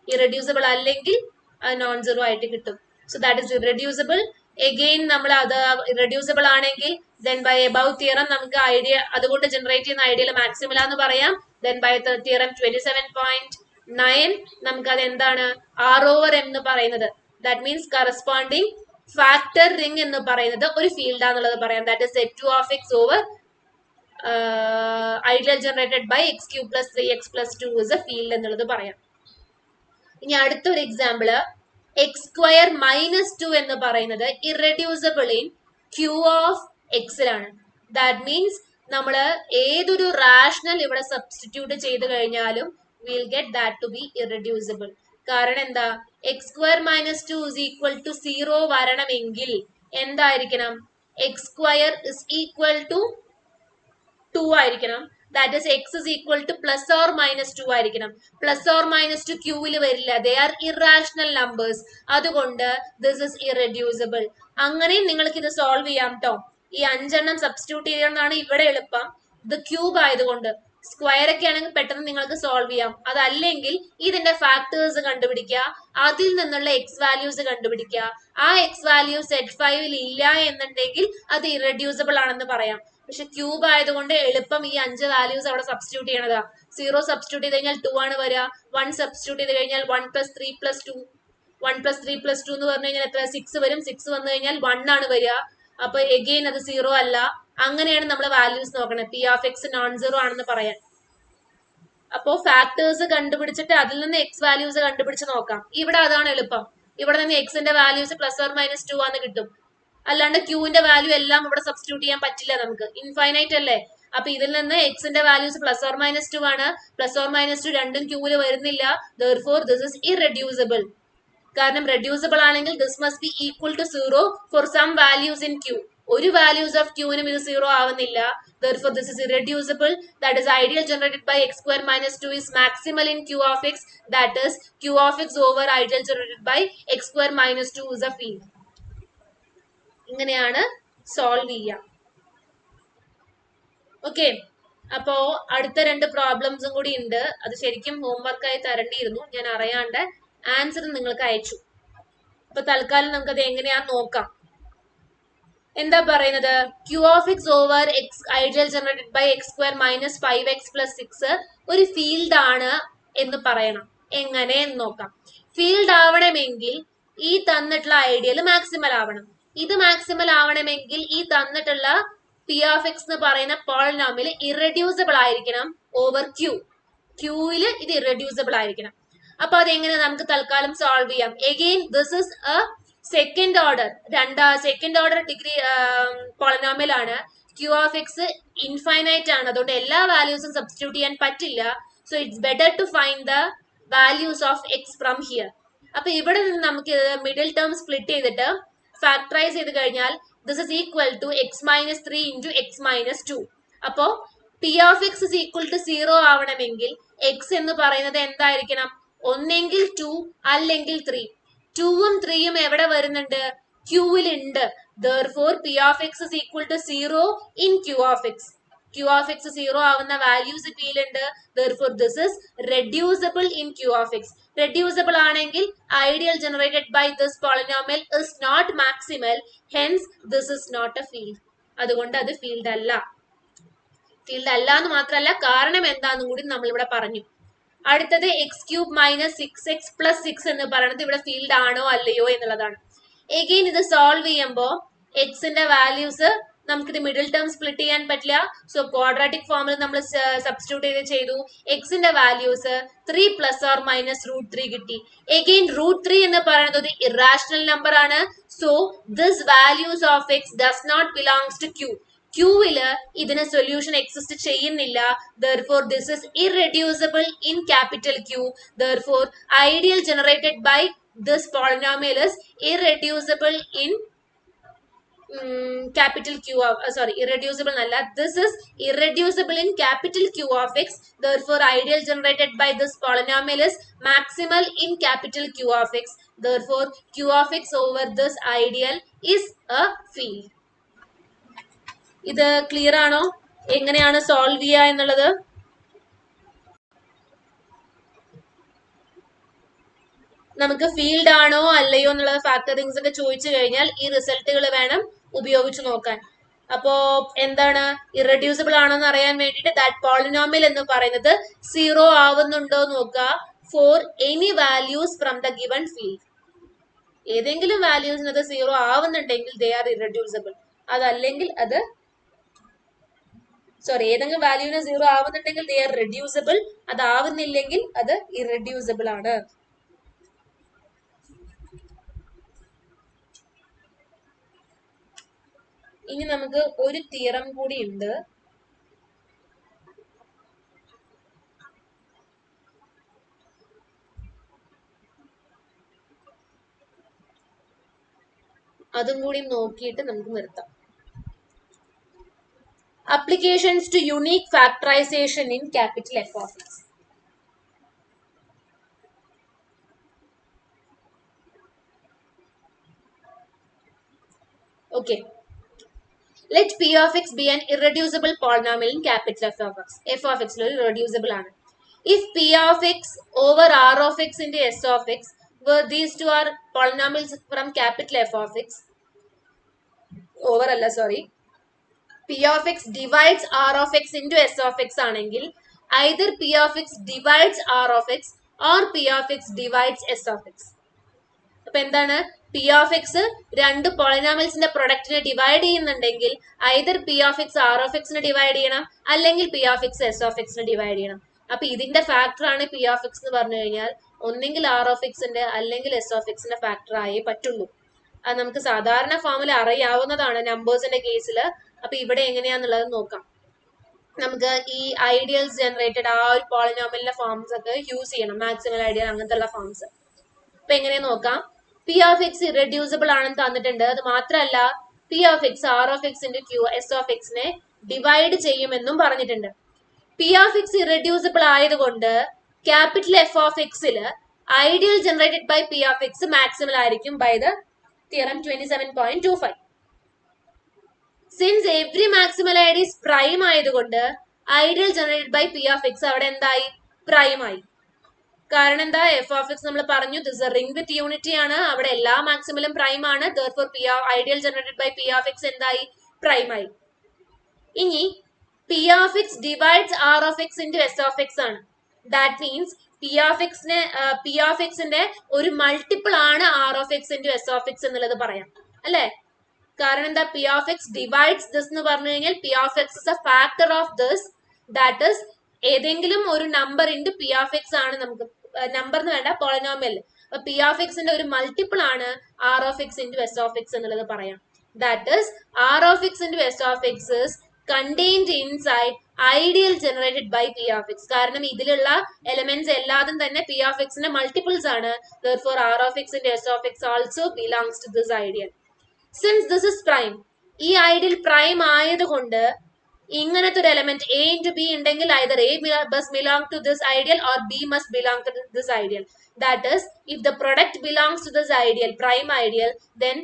irreducible അല്ലെങ്കിൽ അത് നോൺ സീറോ ആയിട്ട് കിട്ടും. So that is irreducible. Again നമ്മൾ അത് ഇറഡ്യൂസിബിൾ ആണെങ്കിൽ ദെൻ ബൈ എബവ് തിയറം നമുക്ക് ഐഡിയ അതുകൊണ്ട് ജനറേറ്റ് ചെയ്യുന്ന ഐഡിയൽ മാക്സിമല എന്ന് പറയാം. ദെൻ ബൈ തിയറം 27.9 നമുക്ക് അത് എന്താണ് R over M എന്ന് പറയുന്നത്, that means corresponding factor ring എന്ന് പറയുന്നത് ഒരു ഫീൽഡ് ആണെന്നുള്ളത് പറയാം. That is Z2 of x over ideal generated by x³ plus 3x plus 2 is a field എന്നുള്ളത് പറയാം. ഇനി അടുത്തൊരു എക്സാമ്പിള് x² -2 എന്ന് പറയുന്നത് ഇറഡ്യൂസിബിൾ ഇൻ Q ഓഫ് എക്സിലാണ്. ദാറ്റ് മീൻസ് നമ്മൾ ഏതൊരു റാഷണൽ ഇവിടെ സബ്സ്റ്റിറ്റ്യൂട്ട് ചെയ്ത് കഴിഞ്ഞാലും will get that to be irreducible. കാരണം എന്താ, x² -2 is equal to 0 വരണമെങ്കിൽ എന്തായിരിക്കണം, x² is equal to 2 ആയിരിക്കണം. That is x is equal to plus or minus 2 ആയിരിക്കണം. പ്ലസ് ഓർ മൈനസ് 2 ക്യൂവിൽ വരില്ല, ദേ ആർ ഇറാഷണൽ നമ്പേഴ്സ്. അതുകൊണ്ട് ദിസ് ഇസ് ഇറഡ്യൂസിബിൾ. അങ്ങനെ നിങ്ങൾക്ക് ഇത് സോൾവ് ചെയ്യാം കേട്ടോ. ഈ 5 എണ്ണം സബ്സ്റ്റിറ്റ്യൂട്ട് ചെയ്യണമെന്നാണ് ഇവിടെ എളുപ്പം. ഇത് ക്യൂബ് ആയതുകൊണ്ട് സ്ക്വയർ ഒക്കെ ആണെങ്കിൽ പെട്ടെന്ന് നിങ്ങൾക്ക് സോൾവ് ചെയ്യാം. അതല്ലെങ്കിൽ ഇതിന്റെ ഫാക്ടേഴ്സ് കണ്ടുപിടിക്കുക, അതിൽ നിന്നുള്ള എക്സ് വാല്യൂസ് കണ്ടുപിടിക്കുക. ആ എക്സ് വാല്യൂസ് Z5 ഇല്ല എന്നുണ്ടെങ്കിൽ അത് ഇറഡ്യൂസിബിൾ ആണെന്ന് പറയാം. പക്ഷെ ക്യൂബ് ആയതുകൊണ്ട് എളുപ്പം ഈ 5 വാല്യൂസ് അവിടെ സബ്സ്റ്റിറ്റ്യൂട്ട് ചെയ്യണതാ. 0 സബ്സ്റ്റിറ്റ്യൂട്ട് ചെയ്ത് കഴിഞ്ഞാൽ 2 ആണ് വരിക. 1 സബ്സ്റ്റിറ്റ്യൂട്ട് ചെയ്ത് കഴിഞ്ഞാൽ 1 + 3 + 2, 1 + 3 + 2 എന്ന് പറഞ്ഞു കഴിഞ്ഞാൽ എത്ര, 6 വരും. 6 വന്നു കഴിഞ്ഞാൽ 1 ആണ് വരിക. അപ്പൊ എഗെയിൻ അത് 0 അല്ല. അങ്ങനെയാണ് നമ്മൾ വാല്യൂസ് നോക്കണത്. P of x non zero ആണെന്ന് പറയാൻ. അപ്പോ ഫാക്ടേഴ്സ് കണ്ടുപിടിച്ചിട്ട് അതിൽ നിന്ന് എക്സ് വാല്യൂസ് കണ്ടുപിടിച്ച് നോക്കാം. ഇവിടെ അതാണ് എളുപ്പം. ഇവിടെ നിന്ന് എക്സിന്റെ വാല്യൂസ് പ്ലസ് ഓർ മൈനസ് 2 ആണെന്ന് കിട്ടും. അല്ലാണ്ട് ക്യൂവിന്റെ വാല്യൂ എല്ലാം ഇവിടെ സബ്സ്റ്റിറ്റ്യൂട്ട് ചെയ്യാൻ പറ്റില്ല, നമുക്ക് ഇൻഫൈനൈറ്റ് അല്ലേ. അപ്പൊ ഇതിൽ നിന്ന് എക്സിന്റെ വാല്യൂസ് പ്ലസ് ഓർ മൈനസ് 2 ആണ്. പ്ലസ് ഓർ മൈനസ് 2 രണ്ടും ക്യൂവിൽ വരുന്നില്ല. Therefore this is irreducible. കാരണം റെഡ്യൂസിബിൾ ആണെങ്കിൽ this must be equal to 0 for some values in Q. ഒരു വാല്യൂസ് ഓഫ് ക്യൂവിനും ഇത് 0 ആവുന്നില്ല. Therefore this is irreducible. That is ideal generated by x² - 2 is maximal in Q of x. That is Q of x over ideal generated by x² - 2 is a field. ഇങ്ങനെയാണ് solve ചെയ്യുക. Okay, അപ്പോ അടുത്ത 2 പ്രോബ്ലംസും കൂടി ഉണ്ട്. അത് ശരിക്കും ഹോംവർക്കായി തരേണ്ടിയിരുന്നു, ഞാൻ അറിയാണ്ട് ആൻസർ നിങ്ങൾക്ക് അയച്ചു. അപ്പൊ തൽക്കാലം നമുക്കത് എങ്ങനെയാന്ന് നോക്കാം. എന്താ പറയുന്നത്, Q of x over x ideal generated by x² - 5x plus 6 ഒരു ഫീൽഡ് ആണ് എന്ന് പറയണം. എങ്ങനെ എന്ന് നോക്കാം. ഫീൽഡ് ആവണമെങ്കിൽ ഈ തന്നിട്ടുള്ള ഐഡിയൽ മാക്സിമൽ ആവണം. ഇത് മാക്സിമൽ ആവണമെങ്കിൽ ഈ തന്നിട്ടുള്ള P of x എന്ന് പറയുന്ന പോളിനോമിയൽ ഇറഡ്യൂസിബിൾ ആയിരിക്കണം ഓവർ Q. ക്യൂവില് ഇത് ഇറഡ്യൂസിബിൾ ആയിരിക്കണം. അപ്പൊ അതെങ്ങനെ നമുക്ക് തൽക്കാലം സോൾവ് ചെയ്യാം. Again this is a second order, second order degree polynomial ആണ്. Q of x ഇൻഫൈനൈറ്റ് ആണ്, അതുകൊണ്ട് എല്ലാ വാല്യൂസും സബ്സ്റ്റിറ്റ്യൂട്ട് ചെയ്യാൻ പറ്റില്ല. So it's better to find the values of x from here. അപ്പൊ ഇവിടെ നിന്ന് നമുക്ക് മിഡിൽ ടേം സ്പ്ലിറ്റ് ചെയ്തിട്ട് ഫാക്ടറൈസ് ചെയ്ത് കഴിഞ്ഞാൽ this is equal to x - 3 into x - 2. അപ്പോ P of x is equal to 0 ആവണമെങ്കിൽ x എന്ന് പറയുന്നത് എന്തായിരിക്കണം, ഒന്നെങ്കിൽ 2 അല്ലെങ്കിൽ 3. 2ഉം 3ഉം എവിടെ വരുന്നുണ്ട്, ക്യൂവിൽ ഉണ്ട്. Therefore P of x is equal to 0 in Q of x. Q of x 0 ആവുന്ന വാല്യൂസ് Pയിൽ ഉണ്ട്. Therefore this is reducible in Q of x. Reducible ആണെങ്കിൽ ideal generated by this polynomial is not maximal. Hence this is not a field. അതുകൊണ്ട് അത് field അല്ല. Field അല്ല എന്ന് മാത്രമല്ല, കാരണം എന്താണെന്നും കൂടി നമ്മൾ ഇവിടെ പറഞ്ഞു. അടുത്തത് x³ - 6x plus 6 എന്ന് പറയുന്നത് ഇവിടെ ഫീൽഡ് ആണോ അല്ലയോ എന്നുള്ളതാണ്. എഗെയിൻ ഇത് സോൾവ് ചെയ്യുമ്പോൾ എക്സിന്റെ വാല്യൂസ് നമുക്കിത് മിഡിൽ ടേം സ്പ്ലിറ്റ് ചെയ്യാൻ പറ്റില്ല. സോ ക്വാഡ്രാറ്റിക് ഫോമിൽ നമ്മൾ സബ്സ്റ്റിറ്റ്യൂട്ട് ചെയ്തു. എക്സിന്റെ വാല്യൂസ് 3 ± √3 കിട്ടി. എഗെയിൻ √3 എന്ന് പറയുന്നത് ഒരു ഇറാഷണൽ നമ്പർ ആണ്. So this values of x does not belongs to Q. ക്യൂവില് ഇതിന് സൊല്യൂഷൻ എക്സിസ്റ്റ് ചെയ്യുന്നില്ല. Therefore this is irreducible in capital Q. Therefore ideal generated by this polynomial is irreducible in capital Q of irreducible nalla. This is irreducible in capital Q of x. Therefore, ideal generated by this polynomial is maximal in capital Q of x. Therefore, Q of x over this ideal is a field. ഇത് clear ആണോ? എങ്ങനെയാണ് solve ചെയ്യുക എന്നുള്ളത്? നമുക്ക് field ആണോ അല്ലയോ എന്നുള്ളത് ഫാക്ടറിങ്സ് ഒക്കെ ചോദിച്ചു കഴിഞ്ഞാൽ ഈ റിസൾട്ടുകൾ വേണം ഉപയോഗിച്ച് നോക്കാൻ. അപ്പോ എന്താണ് ഇറഡ്യൂസിബിൾ ആണോ എന്ന് അറിയാൻ വേണ്ടിയിട്ട് ദാറ്റ് പോളിനോമിയൽ എന്ന് പറയുന്നത് 0 ആവുന്നുണ്ടോ നോക്കുക for any values from the given field. ഏതെങ്കിലും വാല്യൂസിന് അത് 0 ആവുന്നുണ്ടെങ്കിൽ ദേ ആർ ഇറഡ്യൂസിബിൾ. അതല്ലെങ്കിൽ അത് ഏതെങ്കിലും വാല്യൂവിന് 0 ആവുന്നുണ്ടെങ്കിൽ ദേ ആർ റെഡ്യൂസിബിൾ. അതാവുന്നില്ലെങ്കിൽ അത് ഇറഡ്യൂസിബിൾ ആണ്. ഇനി നമുക്ക് ഒരു തിയറം കൂടി ഉണ്ട്. അതും കൂടി നോക്കിയിട്ട് നമുക്ക് നിർത്താം. Applications to unique factorization in capital F of x. Okay. Let P of x be an irreducible polynomial in capital F of x. F of x irreducible ആണ്. If P of x over R of x into S of x, where these two are polynomials from capital F of x, over alla P of x divides R of x into S of x ആണെങ്കിൽ either P of x divides R of x or P of x divides S of x. അപ്പൊ എന്താണ് P of x രണ്ട് പോളിനോമിയൽസിന്റെ പ്രൊഡക്റ്റിനെ divide ചെയ്യുന്നുണ്ടെങ്കിൽ either P of x R of x നെ divide ചെയ്യണം അല്ലെങ്കിൽ P of x S of x നെ divide ചെയ്യണം. അപ്പൊ ഇതിന്റെ ഫാക്ടർ ആണ് P of x എന്ന് പറഞ്ഞു കഴിഞ്ഞാൽ ഒന്നെങ്കിൽ R of x ന്റെ അല്ലെങ്കിൽ S of x ന്റെ ഫാക്ടർ ആയേ പറ്റുള്ളൂ. അത് നമുക്ക് സാധാരണ ഫോമിൽ അറിയാവുന്നതാണ് നമ്പേഴ്സിന്റെ കേസിൽ. അപ്പൊ ഇവിടെ എങ്ങനെയാന്നുള്ളത് നോക്കാം. നമുക്ക് ഈ ഐഡിയൽസ് ജനറേറ്റഡ് ആ ഒരു പോളിനോമിയലിന്റെ ഫോംസ് ഒക്കെ യൂസ് ചെയ്യണം. മാക്സിമൽ ഐഡിയൽ അങ്ങനത്തെ ഉള്ള ഫോംസ്. അപ്പൊ എങ്ങനെ നോക്കാം? P of x ഇറഡ്യൂസിബിൾ ആണെന്ന് തന്നിട്ടുണ്ട്. അത് മാത്രമല്ല P of x R of x into Q S of x നെ ഡിവൈഡ് ചെയ്യുമെന്നും പറഞ്ഞിട്ടുണ്ട്. P of x ഇറഡ്യൂസിബിൾ ആയതുകൊണ്ട് capital F of x ideal generated by P of x maximal ആയിരിക്കും by the theorem 27.25. Since every maximal ID is prime ആയതുകൊണ്ട് ideal generated by P of x അവിടെ എന്തായി? Prime ആയി. കാരണം എന്താ? F of x നമ്മൾ പറഞ്ഞു this a ring with unity ആണ്. അവിടെ എല്ലാ മാക്സിമലും പ്രൈം ആണ്. therefore ideal generated by P of x എന്തായി? പ്രൈം ആയി. ഇനി P of x divides R of x into S of x ആണ്. That means P of x ന്റെ ഒരു മൾട്ടിപ്പിൾ ആണ് R of x into S of x എന്നുള്ളത് പറയാം അല്ലെ? കാരണം എന്താ? P of x divides this എന്ന് പറഞ്ഞു കഴിഞ്ഞാൽ P of x is a factor of this, that is ഏതെങ്കിലും ഒരു number into P of x ആണ്. നമുക്ക് നമ്പർ എന്ന് വേണ്ട, പോളിനോമിയൽ. അപ്പൊ P of x ന്റെ ഒരു മൾട്ടിപ്പിൾ ആണ് R of x into S of x എന്നുള്ളത് പറയാം. That is R of x into S of x is contained inside ideal generated by P of x. കാരണം ഇതിലുള്ള എലമെന്റ്സ് എല്ലാതും തന്നെ P of x ന്റെ മൾട്ടിപ്പിൾസ് ആണ്. therefore R of x into S of x also belongs to this ideal. Since this is prime, ഈ ideal prime ആയതുകൊണ്ട് ഇങ്ങനത്തെ ഒരു എലമെന്റ് A into B ഉണ്ടെങ്കിൽ either A must belong to this ideal or B must belong to this ideal. That is, if the product belongs to this ideal, prime ideal, then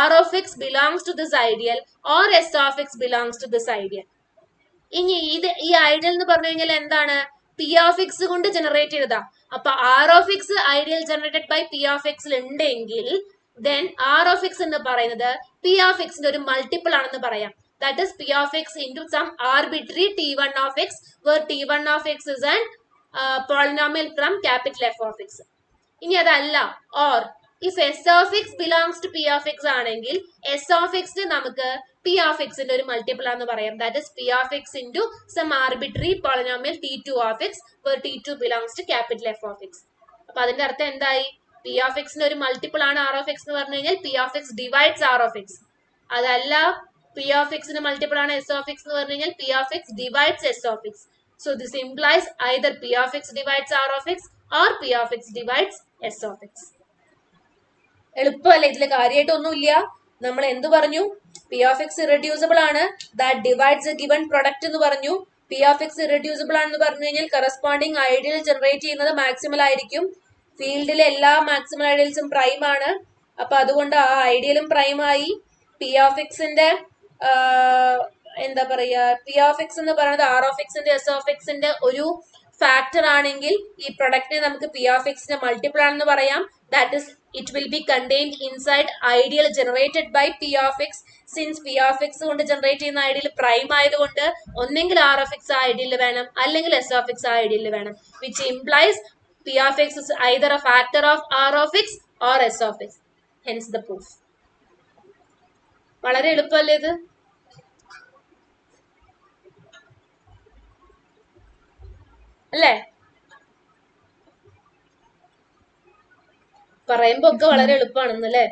R of x belongs to this ideal or S of x belongs to this ideal. ഇനി ഈ ideal എന്ന് പറഞ്ഞു കഴിഞ്ഞാൽ എന്താണ്? P of x കൊണ്ട് generate ചെയ്തതാ. അപ്പൊ R of x ideal generated by P of x ഉണ്ടെങ്കിൽ then R of x എന്ന് പറയുന്നത് P of x ന്റെ ഒരു മൾട്ടിപ്പിൾ ആണെന്ന് പറയാം. That is P of x into some arbitrary T1 of x, where T1 of x is an polynomial from capital F of x. ഇനി അതല്ല, or if S of x belongs to P of x ആണെങ്കിൽ S of x നമുക്ക് P of x ന്റെ ഒരു multiple ആണെന്ന് പറയാം. That is P of x into some arbitrary polynomial T2 of x, where T2 belongs to capital F of x. അപ്പൊ അതിന്റെ അർത്ഥം എന്തായി? P of x ന്റെ ഒരു മൾട്ടിപ്പിൾ ആണ് R of x എന്ന് പറഞ്ഞു കഴിഞ്ഞാൽ P of x divides R of x. അതല്ല, P of x ന്റെ മൾട്ടിപ്പിൾ ആണ് S of x എന്ന് പറഞ്ഞു കഴിഞ്ഞാൽ P of x divides S of x. So this implies either P of x divides R of x or P of x divides S of x. എളുപ്പമല്ലേ? ഇതിൽ കാര്യമായിട്ടൊന്നുമില്ല. നമ്മൾ എന്ത് പറഞ്ഞു? പി ഓഫ് എക്സ് ഇറഡ്യൂസിബിൾ ആണ്, that divides A given product എന്ന് പറഞ്ഞു. P of x irreducible ആണെന്ന് പറഞ്ഞു കഴിഞ്ഞാൽ കറസ്പോണ്ടിങ് ഐഡിയൽ ജനറേറ്റ് ചെയ്യുന്നത് മാക്സിമൽ ആയിരിക്കും. ഫീൽഡിലെ എല്ലാ മാക്സിമൽ ഐഡിയൽസും പ്രൈം ആണ്. അപ്പൊ അതുകൊണ്ട് ആ ഐഡിയലും പ്രൈം ആയി. പി ഓഫ് എക്സിന്റെ എന്താ പറയാ, പി ഓഫ് എക്സ് എന്ന് പറയുന്നത് ആർ ഓഫ് എക്സിന്റെ എസ് ഓഫ് എക്സിന്റെ ഒരു ഫാക്ടർ ആണെങ്കിൽ ഈ പ്രൊഡക്റ്റിനെ നമുക്ക് പി ഓഫ് എക്സിന്റെ മൾട്ടിപ്പിൾ ആണെന്ന് പറയാം. That is it will be contained inside ideal generated by P of X. Since P of X കൊണ്ട് ജനറേറ്റ് ചെയ്യുന്ന ഐഡിയൽ പ്രൈം ആയതുകൊണ്ട് ഒന്നെങ്കിൽ ആർ ഓഫ് എക്സ് ആ ഐഡിയൽ വേണം, അല്ലെങ്കിൽ എസ് ഓഫ് എക്സ് ആ ഐഡിയൽ വേണം. Which implies P of X is either a factor of R of X or S of X. Hence the proof. വളരെ എളുപ്പമല്ലേ ഇത്? അല്ലേ? പറയുമ്പോ ഒക്കെ വളരെ എളുപ്പമാണെന്നല്ലേ?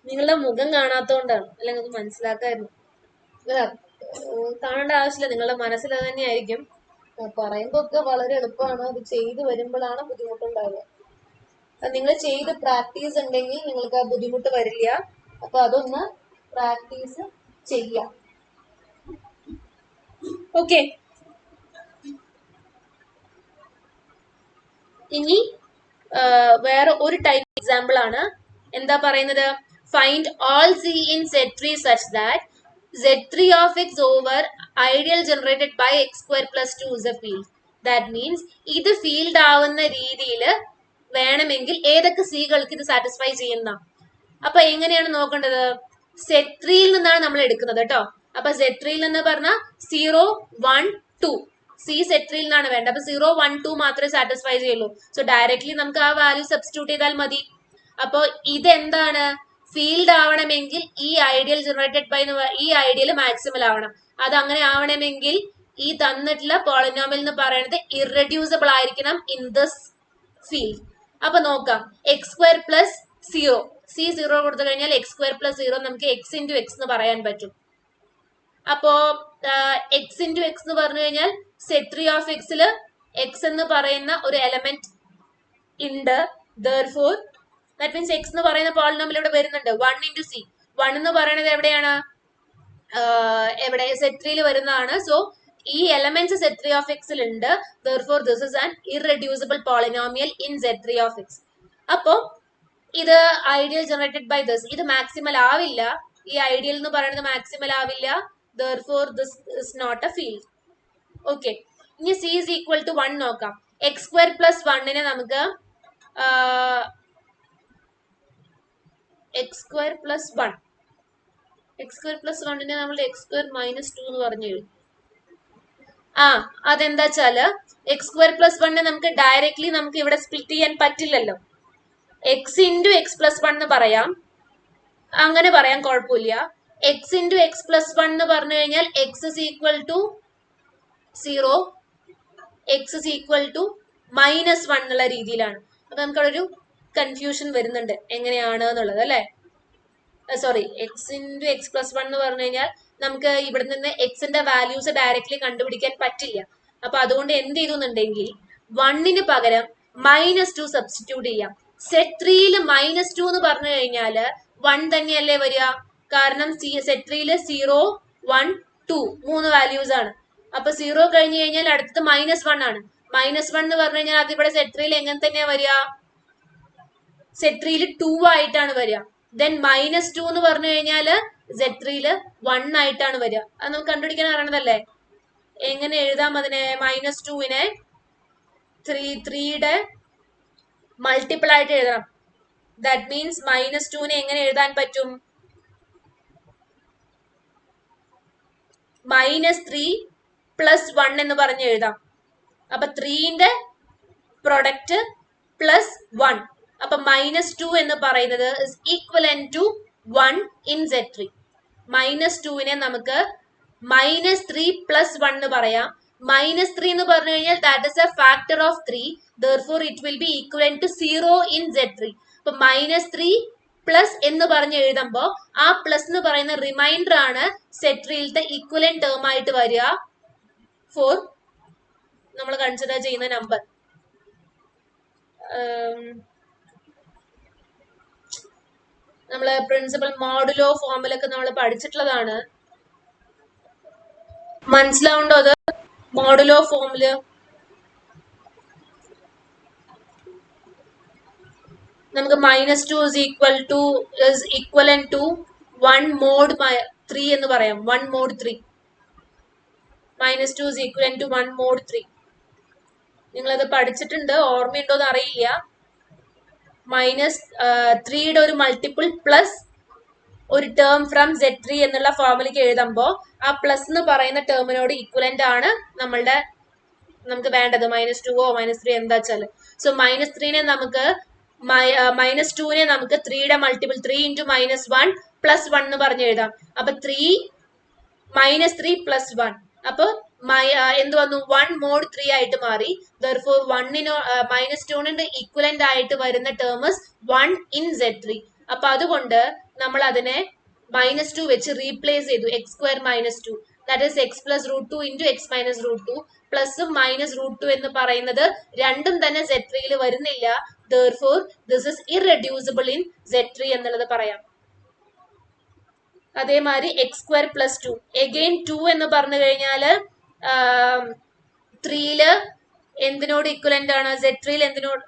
നിങ്ങളുടെ മുഖം കാണാത്തോണ്ടാണ്, അല്ലെങ്കിൽ നിങ്ങൾക്ക് മനസ്സിലാക്കായിരുന്നു. കാണേണ്ട ആവശ്യമില്ല, നിങ്ങളുടെ മനസ്സിൽ അത് തന്നെയായിരിക്കും. പറയുമ്പോ ഒക്കെ വളരെ എളുപ്പമാണ്, അത് ചെയ്ത് വരുമ്പോഴാണ് ബുദ്ധിമുട്ടുണ്ടാവുക. നിങ്ങൾ ചെയ്ത് പ്രാക്ടീസ് ഉണ്ടെങ്കിൽ നിങ്ങൾക്ക് ആ ബുദ്ധിമുട്ട് വരില്ല. അപ്പൊ അതൊന്ന് പ്രാക്ടീസ് ചെയ്യാം. ഓക്കെ, ഇനി വേറെ ഒരു ടൈപ്പ് എക്സാമ്പിൾ ആണ്. എന്താ പറയുന്നത്? Find all C in Z3 such that Z3 of x over ideal generated by x square plus 2 is a field. That means ഇത് ഫീൽഡ് ആവുന്ന രീതിയിൽ വേണമെങ്കിൽ ഏതൊക്കെ സികൾക്ക് ഇത് സാറ്റിസ്ഫൈ ചെയ്യുന്ന. അപ്പൊ എങ്ങനെയാണ് നോക്കേണ്ടത്? Z3 നിന്നാണ് നമ്മൾ എടുക്കുന്നത് കേട്ടോ. അപ്പൊ Z3 നിന്ന് പറഞ്ഞാൽ 0, 1, 2. സി Z3 നിന്നാണ് വേണ്ടത്. അപ്പൊ 0, 1, 2 മാത്രമേ സാറ്റിസ്ഫൈ ചെയ്യുള്ളൂ. സോ ഡയറക്ട്ലി നമുക്ക് ആ വാല്യൂ സബ്സ്റ്റിറ്റ്യൂട്ട് ചെയ്താൽ മതി. അപ്പൊ ഇതെന്താണ്? ഫീൽഡ് ആവണമെങ്കിൽ ഈ ഐഡിയൽ ജനറേറ്റഡ് ബൈ ഈ ഐഡിയൽ മാക്സിമൽ ആവണം. അത് അങ്ങനെ ആവണമെങ്കിൽ ഈ തന്നിട്ടുള്ള പോളിനോമിയൽ എന്ന് പറയുന്നത് ഇറഡ്യൂസിബിൾ ആയിരിക്കണം ഇൻ ദിസ് ഫീൽഡ്. അപ്പൊ നോക്കാം. എക്സ് സ്ക്വയർ പ്ലസ് 0, സി 0 കൊടുത്തു കഴിഞ്ഞാൽ എക്സ് സ്ക്വയർ പ്ലസ് 0 നമുക്ക് എക്സ് ഇൻറ്റു എക്സ് എന്ന് പറയാൻ പറ്റും. അപ്പോ എക്സ് ഇൻറ്റു എക്സ് എന്ന് പറഞ്ഞു കഴിഞ്ഞാൽ Z3 ഓഫ് എക്സില് എക്സ് എന്ന് പറയുന്ന ഒരു എലമെന്റ് ഉണ്ട്. Therefore that means എക്സ് എന്ന് പറയുന്ന പോളിനോമിയൽ ഇവിടെ വരുന്നുണ്ട്. 1 ഇൻറ്റു സി, 1 എന്ന് പറയുന്നത് എവിടെയാണ്? എവിടെ? Z3 വരുന്നതാണ്. സോ ഈ എലമെന്റ്സ് Z3 ഓഫ് എക്സിൽ ഉണ്ട്. Therefore this is an irreducible polynomial in Z3 of x. അപ്പോ ഇത് ഐഡിയൽ ജനറേറ്റഡ് ബൈ ദിസ്. ഇത് മാക്സിമൽ ആവില്ല. ഈ ഐഡിയൽ എന്ന് പറയുന്നത് മാക്സിമൽ ആവില്ല. Therefore this is not a field. Okay, ഇനി c is equal to 1 നോക്കാം. എക്സ് സ്ക്വയർ പ്ലസ് 1നെ നമുക്ക് x square plus 1, x square plus 1നെ നമ്മൾ എക്സ് സ്ക്വയർ മൈനസ് 2 എന്ന് പറഞ്ഞു. അതെന്താ വെച്ചാല് എക്സ് സ്ക്വയർ പ്ലസ് 1നെ നമുക്ക് ഡയറക്ട്ലി നമുക്ക് ഇവിടെ സ്പ്ലിറ്റ് ചെയ്യാൻ പറ്റില്ലല്ലോ. എക്സ് ഇൻറ്റു എക്സ് പ്ലസ് 1 എന്ന് പറയാം. അങ്ങനെ പറയാൻ കുഴപ്പമില്ല. എക്സ് ഇൻറ്റു എക്സ് പ്ലസ് 1 എന്ന് പറഞ്ഞു കഴിഞ്ഞാൽ X is equal to 0, X is equal to minus 1 എന്നുള്ള രീതിയിലാണ്. അപ്പൊ നമുക്ക് അവിടെ ഒരു കൺഫ്യൂഷൻ വരുന്നുണ്ട് എങ്ങനെയാണ് എന്നുള്ളത് അല്ലെ. Sorry, X into X plus 1 എന്ന് പറഞ്ഞു കഴിഞ്ഞാൽ നമുക്ക് ഇവിടെ നിന്ന് എക്സിന്റെ വാല്യൂസ് ഡയറക്ട്ലി കണ്ടുപിടിക്കാൻ പറ്റില്ല. അപ്പൊ അതുകൊണ്ട് എന്ത് ചെയ്തു എന്നുണ്ടെങ്കിൽ 1ന് പകരം -2 സബ്സ്റ്റിറ്റ്യൂട്ട് ചെയ്യാം. Z3 -2 എന്ന് പറഞ്ഞു കഴിഞ്ഞാല് 1 തന്നെയല്ലേ വരിക? കാരണം Z3 0, 1, 2 3 വാല്യൂസ് ആണ്. അപ്പൊ 0 കഴിഞ്ഞു കഴിഞ്ഞാൽ അടുത്തത് -1 ആണ്. -1 എന്ന് പറഞ്ഞു കഴിഞ്ഞാൽ അത് ഇവിടെ Z3 എങ്ങനെ തന്നെയാ വരിക? Z3 2 ആയിട്ടാണ് വരിക. ദെൻ -2 എന്ന് പറഞ്ഞു കഴിഞ്ഞാല് Z3 1 ആയിട്ടാണ് വരിക. അത് നമുക്ക് കണ്ടുപിടിക്കാൻ അറിയണതല്ലേ. എങ്ങനെ എഴുതാം അതിനെ? -2നെ 3യുടെ മൾട്ടിപ്പിൾ ആയിട്ട് എഴുതണം. ദാറ്റ് മീൻസ് -2നെ എങ്ങനെ എഴുതാൻ പറ്റും? -3 പ്ലസ് 1 എന്ന് പറഞ്ഞ് എഴുതാം. അപ്പൊ 3ന്റെ പ്രൊഡക്റ്റ് പ്ലസ് 1. അപ്പൊ -2 എന്ന് പറയുന്നത് is equivalent to 1 in Z3. -2നെ നമുക്ക് -3 plus 1 എന്ന് പറയാം. -3 എന്ന് പറഞ്ഞു കഴിഞ്ഞാൽ that is a factor of 3. Therefore it will be equivalent to 0 in Z3. അപ്പൊ -3 പ്ലസ് എന്ന് പറഞ്ഞ് എഴുതുമ്പോ ആ പ്ലസ് എന്ന് പറയുന്ന റിമൈൻഡർ ആണ് Z3യിലത്തെ ഈക്വലന്റ് ടേം ആയിട്ട് വരിക ഫോർ നമ്മൾ കൺസിഡർ ചെയ്യുന്ന നമ്പർ. നമ്മള് പ്രിൻസിപ്പൽ മോഡുലോ ഫോമിലൊക്കെ നമ്മൾ പഠിച്ചിട്ടുള്ളതാണ്. മനസ്സിലാവുണ്ടോ അത്? മോഡുലോ ഫോമില് നമുക്ക് -2 is equivalent to 1 mod 3 എന്ന് പറയാം. 1 mod 3. -2 is equivalent to 1 mod 3. നിങ്ങളത് പഠിച്ചിട്ടുണ്ട്, ഓർമ്മയുണ്ടോന്ന് അറിയില്ല. -3യുടെ ഒരു മൾട്ടിപ്പിൾ പ്ലസ് ഒരു ടേം ഫ്രം Z3 എന്നുള്ള ഫോമിലേക്ക് എഴുതുമ്പോൾ ആ പ്ലസ് എന്ന് പറയുന്ന ടേമിനോട് ഈക്വലന്റ് ആണ് നമുക്ക് വേണ്ടത്. -2ഓ -3 എന്താ വെച്ചാല്. സോ -3നെ നമുക്ക് -2നെ നമുക്ക് 3യുടെ മൾട്ടിപ്പിൾ 3 × -1 + 1 എന്ന് പറഞ്ഞ് എഴുതാം. അപ്പൊ 3 -3 + 1 അപ്പൊ എന്ത് വന്നു? 1 mod 3 ആയിട്ട് മാറി. Therefore 1 -2ന്റെ ഈക്വലന്റ് ആയിട്ട് വരുന്ന ടേം 1 in Z3. അപ്പൊ അതുകൊണ്ട് നമ്മൾ അതിനെ -2 വെച്ച് റീപ്ലേസ് ചെയ്തു. x² - 2 that is x + √2 × x - √2 പ്ലസും -√2 എന്ന് പറയുന്നത് രണ്ടും തന്നെ Z3 വരുന്നില്ല. Therefore this is irreducible in Z3 എന്നുള്ളത് പറയാം. അതേമാതിരി x² + 2 again 2 എന്ന് പറഞ്ഞു കഴിഞ്ഞാല് 3 എന്തിനോട് ഈക്വലന്റ് ആണ്? Z3 എന്തിനോട്?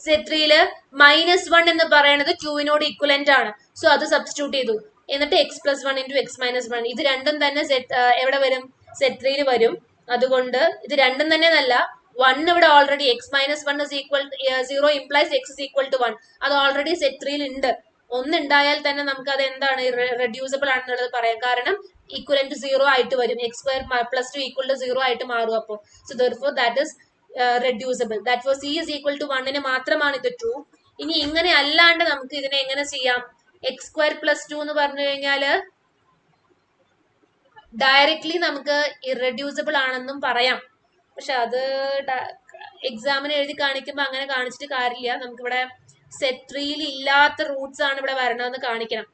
Z3 -1 എന്ന് പറയുന്നത് 2വിനോട് ഈക്വലന്റ് ആണ്. സോ അത് സബ്സ്റ്റിറ്റ്യൂട്ട് ചെയ്തു. എന്നിട്ട് x + 1 × x - 1 ഇത് രണ്ടും തന്നെ എവിടെ വരും? Z3 വരും. അതുകൊണ്ട് ഇത് രണ്ടും തന്നെ നല്ല 1 ഇവിടെ ഓൾറെഡി x - 1 = 0 implies x = 1. അത് ഓൾറെഡി Z3 ഉണ്ട്. ഒന്നുണ്ടായാൽ തന്നെ നമുക്ക് അത് എന്താണ്? റെഡ്യൂസിബിൾ ആണെന്നുള്ളത് പറയാം. കാരണം ഈക്വലന്റ് 0 ആയിട്ട് വരും. x² + 2 = 0 ആയിട്ട് മാറും. അപ്പോൾ so therefore that is reducible. Therefore c is equal to 1 മാത്രമാണ് ഇത് ട്രൂ. ഇനി ഇങ്ങനെ അല്ലാണ്ട് നമുക്ക് ഇതിനെ എങ്ങനെ ചെയ്യാം? x² + 2 എന്ന് പറഞ്ഞു കഴിഞ്ഞാല് ഡയറക്ട്ലി നമുക്ക് ഇറെഡ്യൂസിബിൾ ആണെന്നും പറയാം. പക്ഷെ അത് എക്സാമിന് എഴുതി കാണിക്കുമ്പോൾ അങ്ങനെ കാണിച്ചിട്ട് കാര്യമില്ല. നമുക്കിവിടെ Z3 ഇല്ലാത്ത റൂട്ട്സ് ആണ് ഇവിടെ വരണമെന്ന് കാണിക്കണം.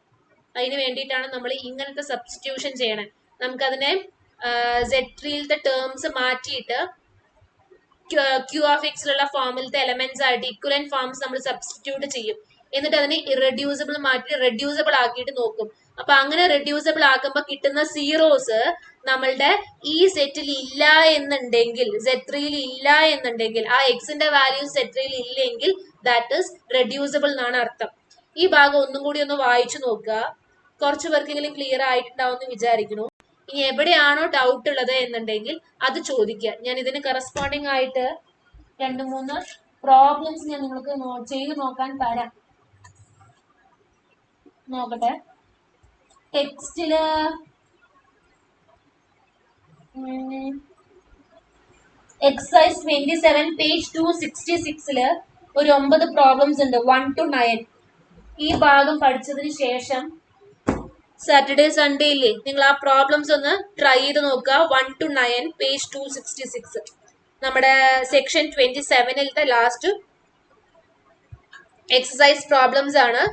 അതിന് വേണ്ടിയിട്ടാണ് നമ്മൾ ഇങ്ങനത്തെ സബ്സ്റ്റിറ്റ്യൂഷൻ ചെയ്യണേ. നമുക്കതിനെ Z3 ടേംസ് മാറ്റിയിട്ട് Q(x) ഫോമിലത്തെ എലമെന്റ്സ് ആയിട്ട് ഇക്വലന്റ് ഫോംസ് നമ്മൾ സബ്സ്റ്റിറ്റ്യൂട്ട് ചെയ്യും. എന്നിട്ട് അതിനെ ഇറെഡ്യൂസിബിൾ മാറ്റി റെഡ്യൂസിബിൾ ആക്കിയിട്ട് നോക്കും. അപ്പൊ അങ്ങനെ റെഡ്യൂസിബിൾ ആക്കുമ്പോൾ കിട്ടുന്ന സീറോസ് നമ്മളുടെ ഈ സെറ്റിൽ ഇല്ല എന്നുണ്ടെങ്കിൽ, Z3 ഇല്ല എന്നുണ്ടെങ്കിൽ, ആ എക്സിന്റെ വാല്യൂ Z3 ഇല്ലെങ്കിൽ ദാറ്റ് ഇസ് റെഡ്യൂസിബിൾ എന്നാണ് അർത്ഥം. ഈ ഭാഗം ഒന്നും കൂടി ഒന്ന് വായിച്ചു നോക്കുക. കുറച്ചു പേർക്കെങ്കിലും ക്ലിയർ ആയിട്ടുണ്ടാവും എന്ന് വിചാരിക്കുന്നു. ഇനി എവിടെയാണോ ഡൗട്ട് ഉള്ളത് എന്നുണ്ടെങ്കിൽ അത് ചോദിക്കുക. ഞാൻ ഇതിന് കറസ്പോണ്ടിങ് ആയിട്ട് 2-3 പ്രോബ്ലംസ് ഞാൻ നിങ്ങൾക്ക് ചെയ്ത് നോക്കാൻ തരാം. നോക്കട്ടെ. ടെക്സ്റ്റില് എക്സസൈസ് 27 പേജ് 266 ഒരു 9 പ്രോബ്ലംസ് ഉണ്ട് 1 to 9. ഈ ഭാഗം പഠിച്ചതിന് ശേഷം സാറ്റർഡേ സൺഡേ ഇല്ലേ, നിങ്ങൾ ആ പ്രോബ്ലംസ് ഒന്ന് ട്രൈ ചെയ്ത് നോക്കുക. 1 to 9 പേജ് 266 നമ്മുടെ സെക്ഷൻ 27 ലാസ്റ്റ് എക്സസൈസ് പ്രോബ്ലംസ് ആണ്.